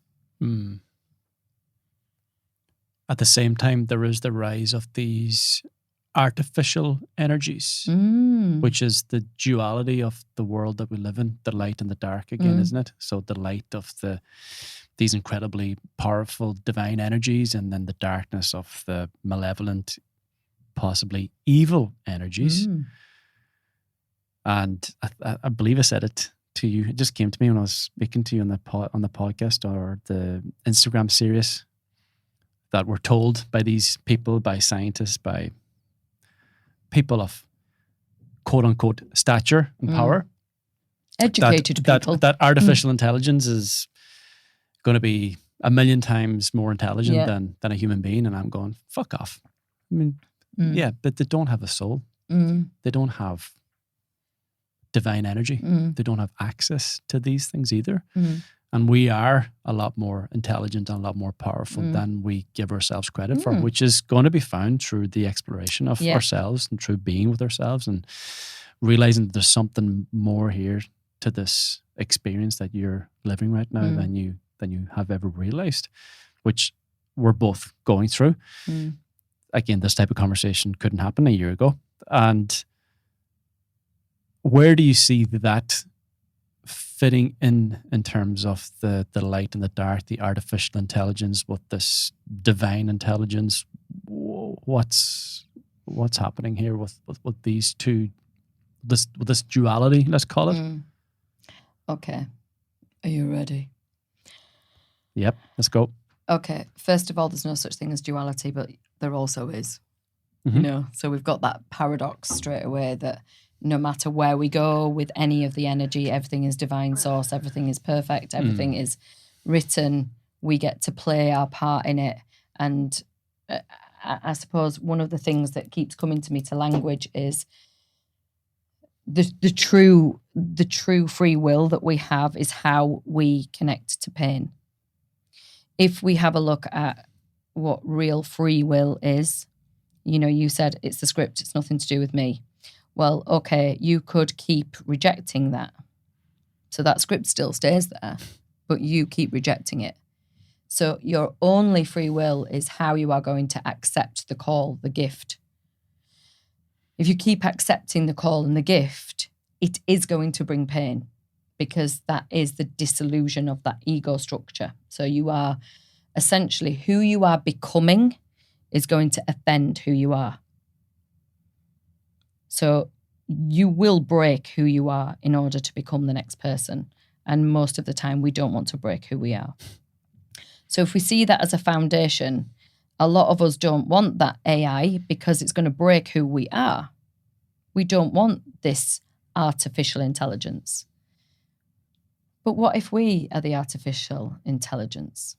Speaker 1: At the same time, there is the rise of these artificial energies, which is the duality of the world that we live in, the light and the dark again, isn't it? So the light of these incredibly powerful divine energies, and then the darkness of the malevolent, possibly evil energies. And I believe I said it to you. It just came to me when I was speaking to you on the podcast or the Instagram series, that we're told by these people, by scientists, by people of quote unquote stature and power,
Speaker 2: educated people,
Speaker 1: that artificial intelligence is going to be 1,000,000 times more intelligent than a human being. And I'm going, fuck off. I mean, yeah, but they don't have a soul. They don't have divine energy. They don't have access to these things either. And we are a lot more intelligent and a lot more powerful than we give ourselves credit for, which is going to be found through the exploration of ourselves and through being with ourselves and realizing that there's something more here to this experience that you're living right now than you have ever realized, which we're both going through. Again, this type of conversation couldn't happen a year ago. And where do you see that fitting in terms of the light and the dark, the artificial intelligence with this divine intelligence? What's happening here with these two, with this duality, let's call it?
Speaker 2: Okay. Are you ready?
Speaker 1: Yep, let's go.
Speaker 2: Okay. First of all, there's no such thing as duality, but there also is. You know, so we've got that paradox straight away that no matter where we go with any of the energy, everything is divine source, everything is perfect, everything is written, we get to play our part in it. And I suppose one of the things that keeps coming to me to language is the true free will that we have is how we connect to pain. If we have a look at what real free will is, you know, you said it's the script, it's nothing to do with me. Well, okay, you could keep rejecting that. So that script still stays there, but you keep rejecting it. So your only free will is how you are going to accept the call, the gift. If you keep accepting the call and the gift, it is going to bring pain, because that is the dissolution of that ego structure. So you are essentially, who you are becoming is going to offend who you are. So you will break who you are in order to become the next person. And most of the time, we don't want to break who we are. So if we see that as a foundation, a lot of us don't want that AI because it's going to break who we are. We don't want this artificial intelligence. But what if we are the artificial intelligence?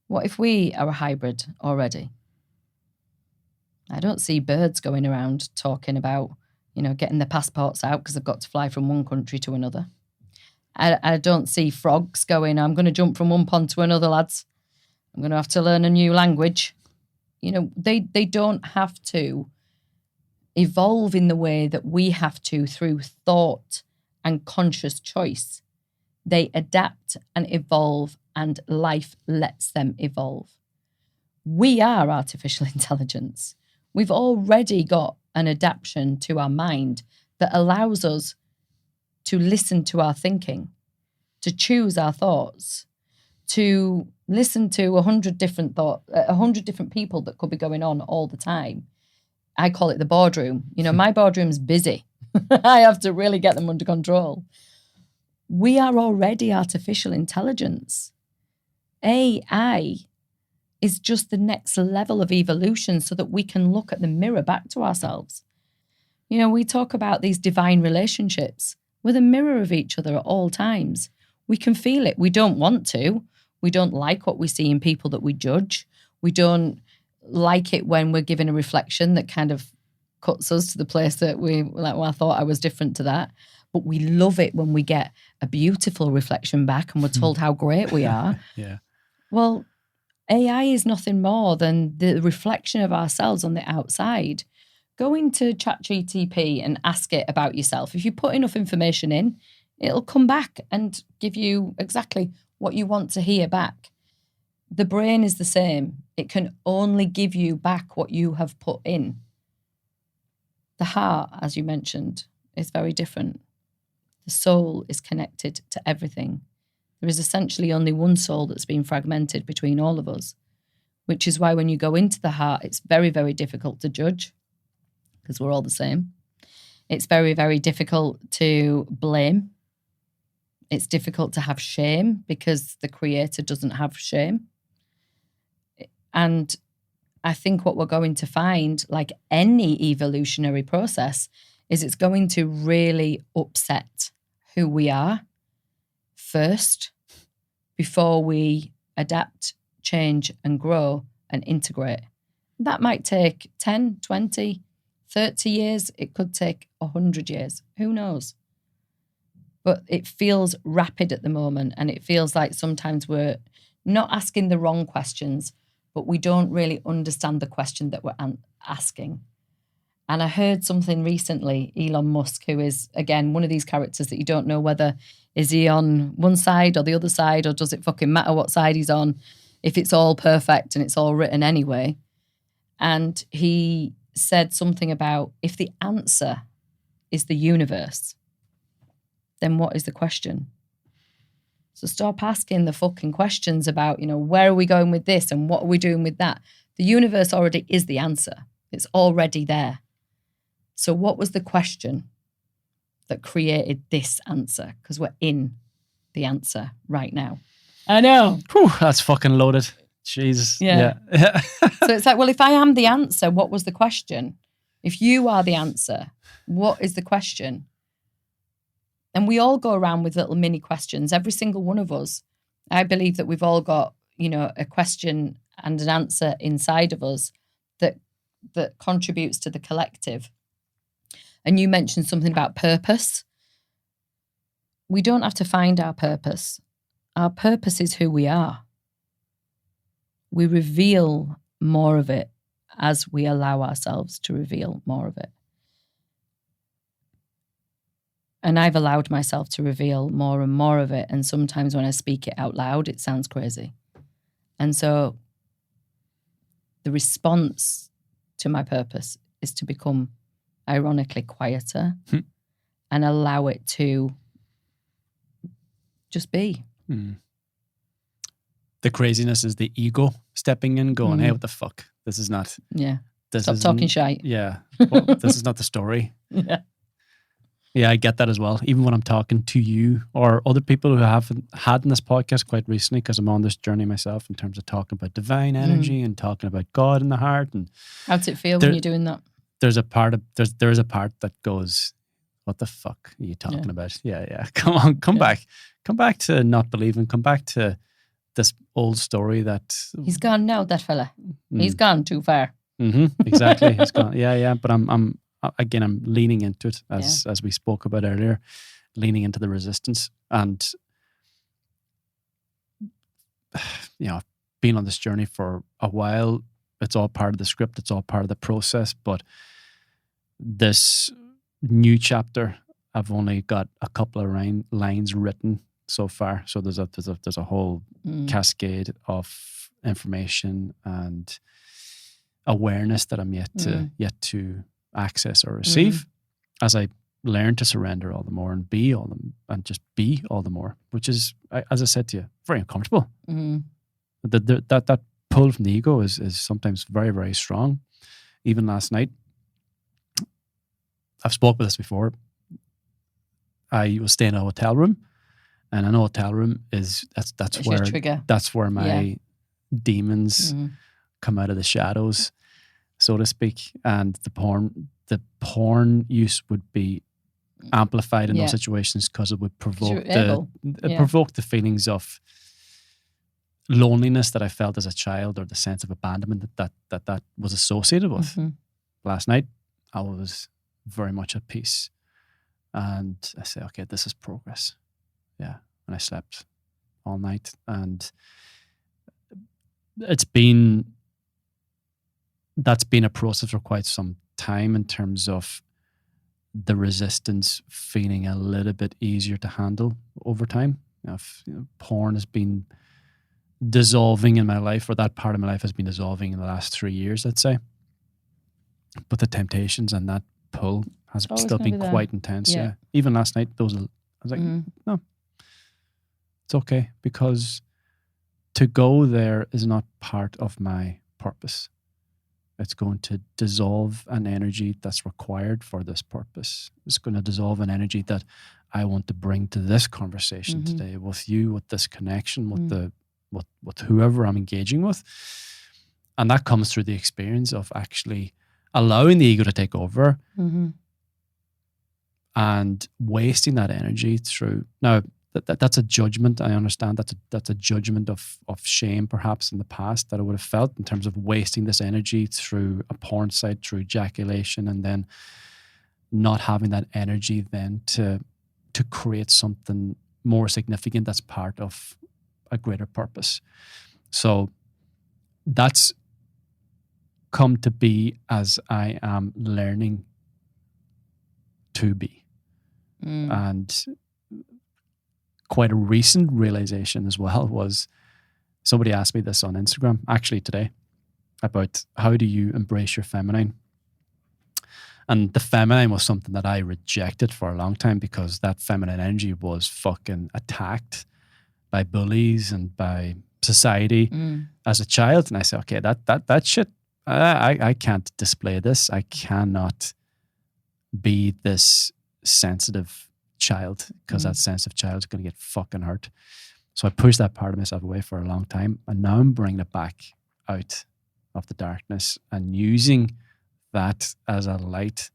Speaker 2: What if we are a hybrid already? I don't see birds going around talking about, getting their passports out because they've got to fly from one country to another. I don't see frogs going, I'm going to jump from one pond to another, lads. I'm going to have to learn a new language. They don't have to evolve in the way that we have to through thought and conscious choice. They adapt and evolve, and life lets them evolve. We are artificial intelligence. We've already got an adaptation to our mind that allows us to listen to our thinking, to choose our thoughts, to listen to 100 different people that could be going on all the time. I call it the boardroom. My boardroom's busy. I have to really get them under control. We are already artificial intelligence. AI is just the next level of evolution so that we can look at the mirror back to ourselves. We talk about these divine relationships. We're the mirror of each other at all times. We can feel it. We don't want to. We don't like what we see in people that we judge. We don't like it when we're given a reflection that kind of cuts us to the place that we like, well, I thought I was different to that. But we love it when we get a beautiful reflection back and we're told how great we are.
Speaker 1: Yeah.
Speaker 2: Well, AI is nothing more than the reflection of ourselves on the outside. Go into ChatGPT and ask it about yourself. If you put enough information in, it'll come back and give you exactly what you want to hear back. The brain is the same. It can only give you back what you have put in. The heart, as you mentioned, is very different. The soul is connected to everything. There is essentially only one soul that's been fragmented between all of us, which is why when you go into the heart, it's very, very difficult to judge because we're all the same. It's very, very difficult to blame. It's difficult to have shame because the creator doesn't have shame. And I think what we're going to find, like any evolutionary process, is it's going to really upset who we are first before we adapt, change and grow and integrate. That might take 10, 20, 30 years. It could take 100 years. Who knows? But it feels rapid at the moment, and it feels like sometimes we're not asking the wrong questions, but we don't really understand the question that we're asking. And I heard something recently, Elon Musk, who is, again, one of these characters that you don't know whether is he on one side or the other side, or does it fucking matter what side he's on if it's all perfect and it's all written anyway. And he said something about, if the answer is the universe, then what is the question? So stop asking the fucking questions about, where are we going with this and what are we doing with that? The universe already is the answer. It's already there. So what was the question that created this answer? Because we're in the answer right now. I know.
Speaker 1: Whew, that's fucking loaded. Jesus. Yeah.
Speaker 2: So it's like, well, if I am the answer, what was the question? If you are the answer, what is the question? And we all go around with little mini questions, every single one of us. I believe that we've all got, a question and an answer inside of us that contributes to the collective. And you mentioned something about purpose. We don't have to find our purpose. Our purpose is who we are. We reveal more of it as we allow ourselves to reveal more of it. And I've allowed myself to reveal more and more of it. And sometimes when I speak it out loud, it sounds crazy. And so the response to my purpose is to become ironically quieter and allow it to just be.
Speaker 3: The craziness is the ego stepping in, going, hey, what the fuck? This is not...
Speaker 2: Yeah.
Speaker 3: This
Speaker 2: Stop talking shite.
Speaker 3: Yeah. Well, this is not the story.
Speaker 2: Yeah.
Speaker 3: Yeah, I get that as well. Even when I'm talking to you or other people who haven't had in this podcast quite recently, because I'm on this journey myself in terms of talking about divine energy and talking about God in the heart. And
Speaker 2: how does it feel when you're doing that?
Speaker 3: There's a part that goes, what the fuck are you talking about? Yeah. Come on, come back to not believing. Come back to this old story that
Speaker 2: he's gone now. That fella, he's gone too far.
Speaker 3: Exactly, he's gone. Yeah. But I'm leaning into it as we spoke about earlier, leaning into the resistance and being on this journey for a while. It's all part of the script. It's all part of the process. But this new chapter, I've only got a couple of lines written so far. So there's a whole cascade of information and awareness that I'm yet to access or receive as I learn to surrender all the more and be all the more, which is, as I said to you, very uncomfortable. That pull from the ego is sometimes very, very strong. Even last night, I've spoken about this before. I was staying in a hotel room, and in a hotel room that's where my demons come out of the shadows, so to speak. And the porn use would be amplified in those situations because it would provoke the feelings of loneliness that I felt as a child, or the sense of abandonment that was associated with. Last night, I was very much at peace. And I say, okay, this is progress. Yeah. And I slept all night. And that's been a process for quite some time in terms of the resistance feeling a little bit easier to handle over time. Porn has been dissolving in my life, or that part of my life has been dissolving in the last 3 years, I'd say. But the temptations and that pull has still been quite intense. Yeah. Even last night, I was like, no, it's okay, because to go there is not part of my purpose. It's going to dissolve an energy that's required for this purpose. It's going to dissolve an energy that I want to bring to this conversation today with you, with this connection, with whoever I'm engaging with. And that comes through the experience of actually allowing the ego to take over and wasting that energy through. Now, that's a judgment. I understand that's a judgment of shame, perhaps in the past, that I would have felt in terms of wasting this energy through a porn site, through ejaculation, and then not having that energy then to create something more significant that's part of a greater purpose. So that's come to be as I am learning to be. And quite a recent realization as well was, somebody asked me this on Instagram, actually today, about how do you embrace your feminine? And the feminine was something that I rejected for a long time, because that feminine energy was fucking attacked by bullies and by society as a child. And I said, okay, that shit, I can't display this. I cannot be this sensitive child, because that sensitive child is going to get fucking hurt. So I pushed that part of myself away for a long time, and now I'm bringing it back out of the darkness and using that as a light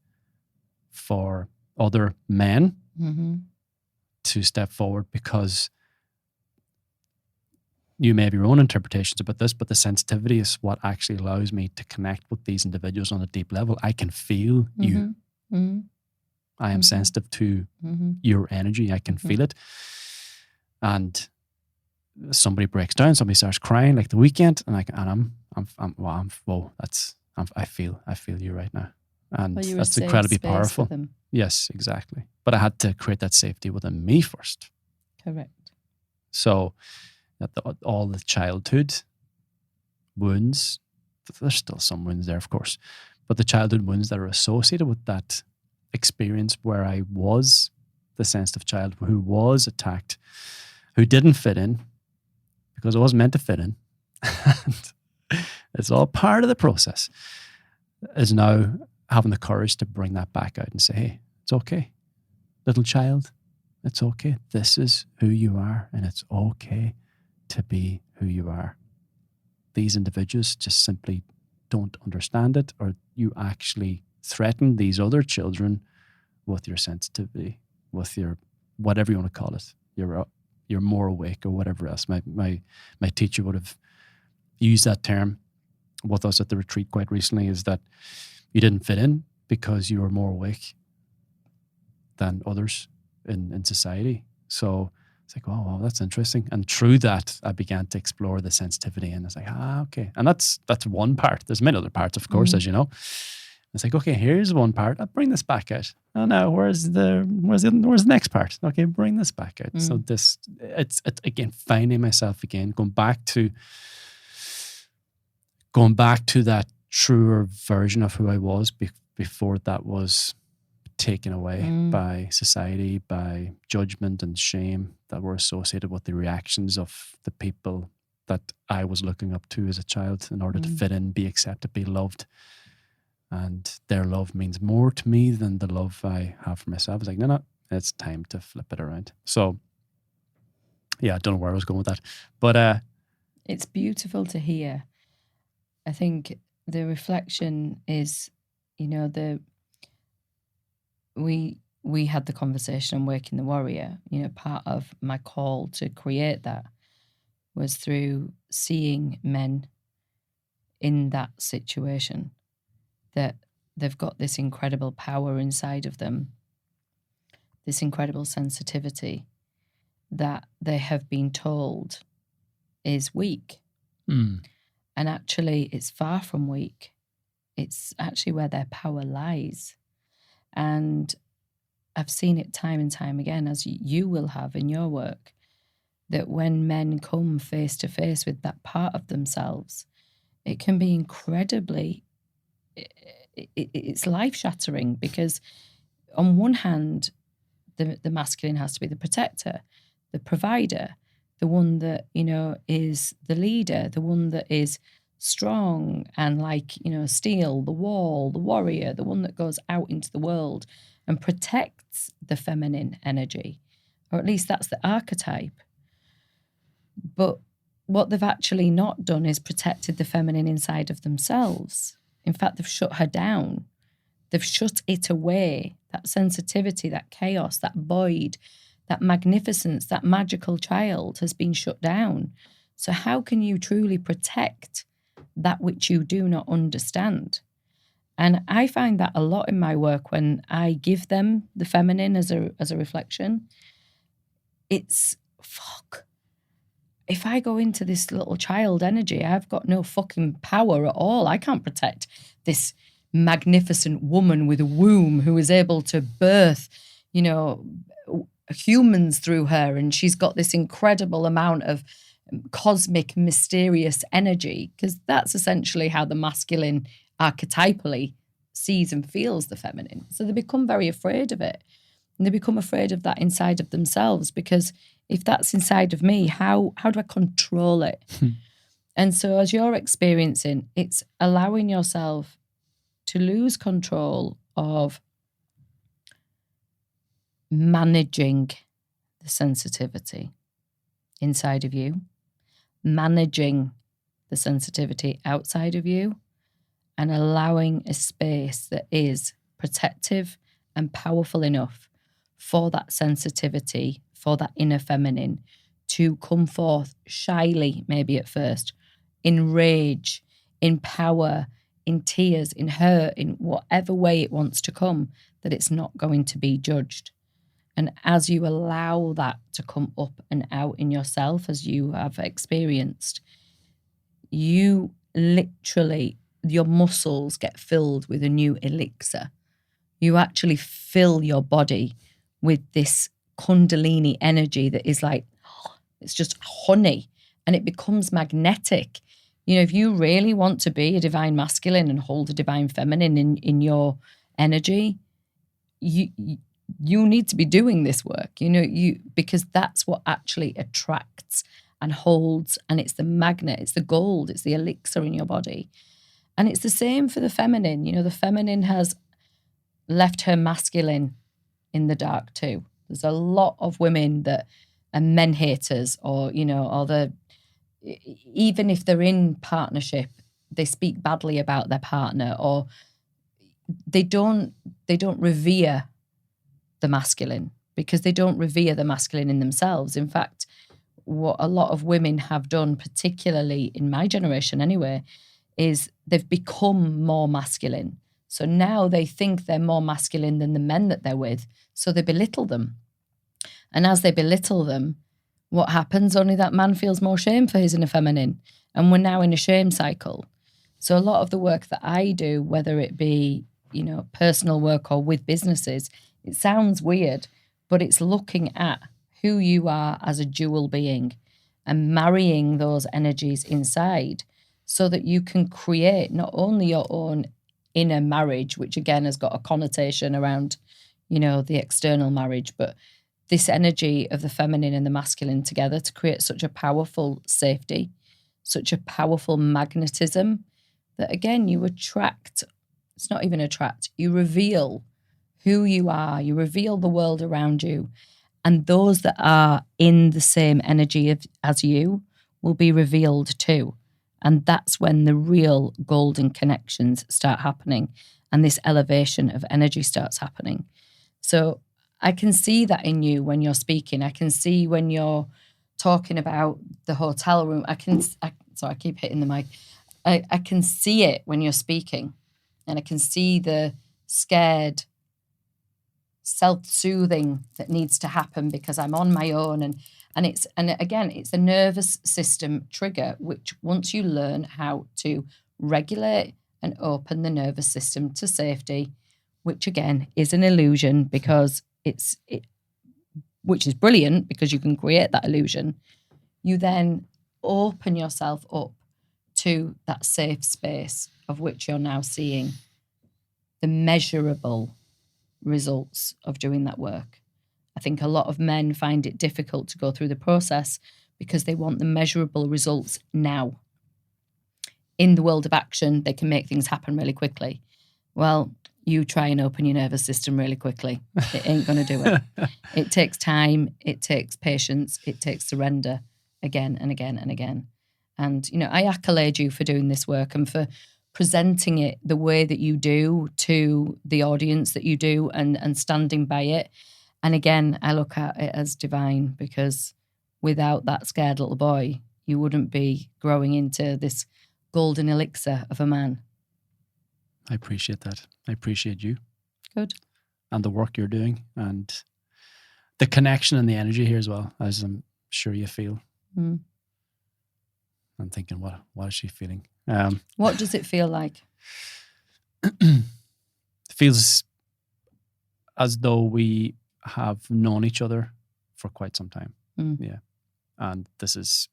Speaker 3: for other men to step forward, because you may have your own interpretations about this, but the sensitivity is what actually allows me to connect with these individuals on a deep level. I can feel you. I am sensitive to your energy. I can feel it. And somebody breaks down, somebody starts crying, like the weekend, and I feel you right now. And that's incredibly powerful. Yes, exactly. But I had to create that safety within me first.
Speaker 2: Correct.
Speaker 3: So all the childhood wounds, there's still some wounds there, of course, but the childhood wounds that are associated with that experience where I was the sensitive child who was attacked, who didn't fit in because I wasn't meant to fit in. It's all part of the process, is now having the courage to bring that back out and say, hey, it's okay. Little child, it's okay. This is who you are, and it's okay to be who you are. These individuals just simply don't understand it, or you actually threaten these other children with your sensitivity, with your whatever you want to call it. You're more awake or whatever else. My teacher would have used that term with us at the retreat quite recently, is that you didn't fit in because you were more awake than others in society. So it's like, oh, wow, that's interesting. And through that, I began to explore the sensitivity, and it's like, okay. And that's one part. There's many other parts, of course, as you know. It's like, okay, here's one part. I'll bring this back out. Oh no, where's the next part? Okay, bring this back out. So it's again finding myself again, going back to that truer version of who I was before that was taken away by society, by judgment and shame that were associated with the reactions of the people that I was looking up to as a child in order to fit in, be accepted, be loved. And their love means more to me than the love I have for myself. It's like, no, it's time to flip it around. So, yeah, I don't know where I was going with that. But
Speaker 2: it's beautiful to hear. I think the reflection is, we had the conversation on Waking the Warrior. Part of my call to create that was through seeing men in that situation, that they've got this incredible power inside of them, this incredible sensitivity that they have been told is weak. And actually, it's far from weak. It's actually where their power lies. And I've seen it time and time again, as you will have in your work, that when men come face to face with that part of themselves, it can be incredibly, it's life-shattering, because on one hand, the masculine has to be the protector, the provider, the one that, is the leader, the one that is strong and steel, the wall, the warrior, the one that goes out into the world and protects the feminine energy, or at least that's the archetype. But what they've actually not done is protected the feminine inside of themselves. In fact, they've shut her down. They've shut it away, that sensitivity, that chaos, that void, that magnificence, that magical child has been shut down. So how can you truly protect that which you do not understand? And I find that a lot in my work when I give them the feminine as a reflection. It's, fuck, if I go into this little child energy, I've got no fucking power at all. I can't protect this magnificent woman with a womb who is able to birth, humans through her, and she's got this incredible amount of cosmic, mysterious energy, because that's essentially how the masculine archetypally sees and feels the feminine. So they become very afraid of it, and they become afraid of that inside of themselves, because if that's inside of me, how do I control it? And so as you're experiencing, it's allowing yourself to lose control of managing the sensitivity inside of you, managing the sensitivity outside of you, and allowing a space that is protective and powerful enough for that sensitivity, for that inner feminine to come forth shyly, maybe at first, in rage, in power, in tears, in hurt, in whatever way it wants to come, that it's not going to be judged. And as you allow that to come up and out in yourself, as you have experienced, you literally, your muscles get filled with a new elixir. You actually fill your body with this Kundalini energy that is like, it's just honey, and it becomes magnetic. You know, if you really want to be a divine masculine and hold a divine feminine in your energy, you need to be doing this work, because that's what actually attracts and holds, and it's the magnet, it's the gold, it's the elixir in your body. And it's the same for the feminine. The feminine has left her masculine in the dark too. There's a lot of women that are men haters, or even if they're in partnership, they speak badly about their partner, or they don't revere the masculine, because they don't revere the masculine in themselves. In fact, what a lot of women have done, particularly in my generation anyway, is they've become more masculine. So now they think they're more masculine than the men that they're with, so they belittle them. And as they belittle them, what happens? Only that man feels more shame for his inner feminine. And we're now in a shame cycle. So a lot of the work that I do, whether it be, personal work or with businesses, it sounds weird, but it's looking at who you are as a dual being and marrying those energies inside so that you can create not only your own inner marriage, which again has got a connotation around, the external marriage, but this energy of the feminine and the masculine together to create such a powerful safety, such a powerful magnetism that, again, you attract. It's not even attract. You reveal who you are. You reveal the world around you. And those that are in the same energy as you will be revealed too. And that's when the real golden connections start happening and this elevation of energy starts happening. So I can see that in you when you're speaking. I can see when you're talking about the hotel room. I keep hitting the mic. I can see it when you're speaking, and I can see the scared self-soothing that needs to happen because I'm on my own. And again, it's a nervous system trigger, which once you learn how to regulate and open the nervous system to safety, which again is an illusion because which is brilliant because you can create that illusion, you then open yourself up to that safe space of which you're now seeing the measurable results of doing that work. I think a lot of men find it difficult to go through the process because they want the measurable results now. In the world of action, they can make things happen really quickly. Well, you try and open your nervous system really quickly. It ain't going to do it. It takes time. It takes patience. It takes surrender again and again and again. And, I accolade you for doing this work and for presenting it the way that you do to the audience that you do and standing by it. And again, I look at it as divine because without that scared little boy, you wouldn't be growing into this golden elixir of a man.
Speaker 3: I appreciate that. I appreciate you.
Speaker 2: Good.
Speaker 3: And the work you're doing and the connection and the energy here as well, as I'm sure you feel.
Speaker 2: Mm.
Speaker 3: I'm thinking, what is she feeling?
Speaker 2: What does it feel like?
Speaker 3: It feels as though we have known each other for quite some time.
Speaker 2: Mm.
Speaker 3: Yeah. And this is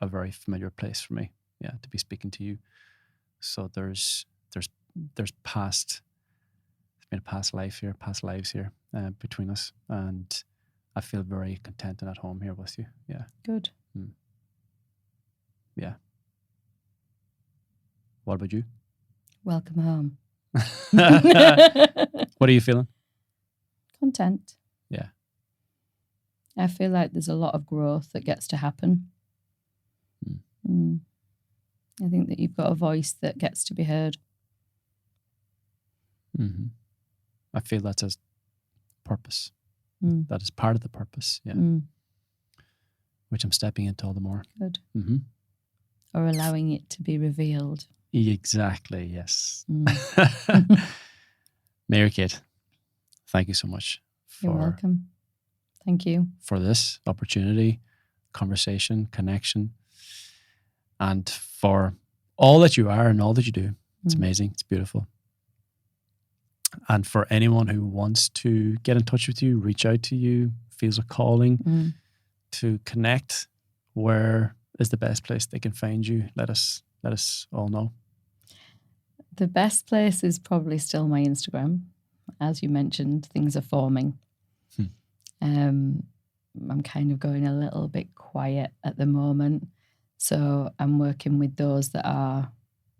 Speaker 3: a very familiar place for me, to be speaking to you. So there's past lives here between us, and I feel very content and at home here with you. Yeah.
Speaker 2: Good.
Speaker 3: Mm. Yeah. What about you?
Speaker 2: Welcome home.
Speaker 3: What are you feeling?
Speaker 2: Content.
Speaker 3: Yeah.
Speaker 2: I feel like there's a lot of growth that gets to happen. I think that you've got a voice that gets to be heard.
Speaker 3: Mm-hmm. I feel that's a purpose.
Speaker 2: Mm.
Speaker 3: That is part of the purpose, which I'm stepping into all the more.
Speaker 2: Good.
Speaker 3: Mm-hmm.
Speaker 2: Or allowing it to be revealed.
Speaker 3: Exactly, yes.
Speaker 2: Mm.
Speaker 3: Mary Kate, thank you so much.
Speaker 2: You're welcome. Thank you.
Speaker 3: For this opportunity, conversation, connection, and for all that you are and all that you do. It's amazing. It's beautiful. And for anyone who wants to get in touch with you, reach out to you, feels a calling to connect, where is the best place they can find you? Let us all know.
Speaker 2: The best place is probably still my Instagram. As you mentioned, things are forming. I'm kind of going a little bit quiet at the moment. So I'm working with those that are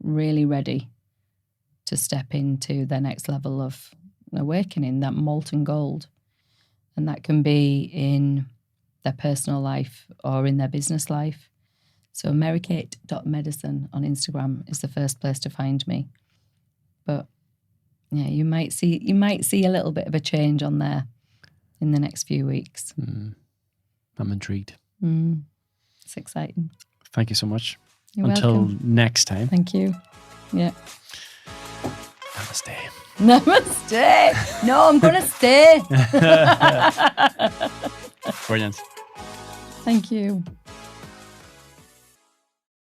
Speaker 2: really ready to step into their next level of awakening, that molten gold. And that can be in their personal life or in their business life. So marykate.medicine on Instagram is the first place to find me. But yeah, you might see a little bit of a change on there in the next few weeks.
Speaker 3: I'm intrigued.
Speaker 2: It's exciting.
Speaker 3: Thank you so much.
Speaker 2: You're
Speaker 3: Until
Speaker 2: welcome.
Speaker 3: next time.
Speaker 2: Thank you. Yeah.
Speaker 3: Namaste.
Speaker 2: Namaste. No, I'm going to stay.
Speaker 3: Brilliant.
Speaker 2: Thank you.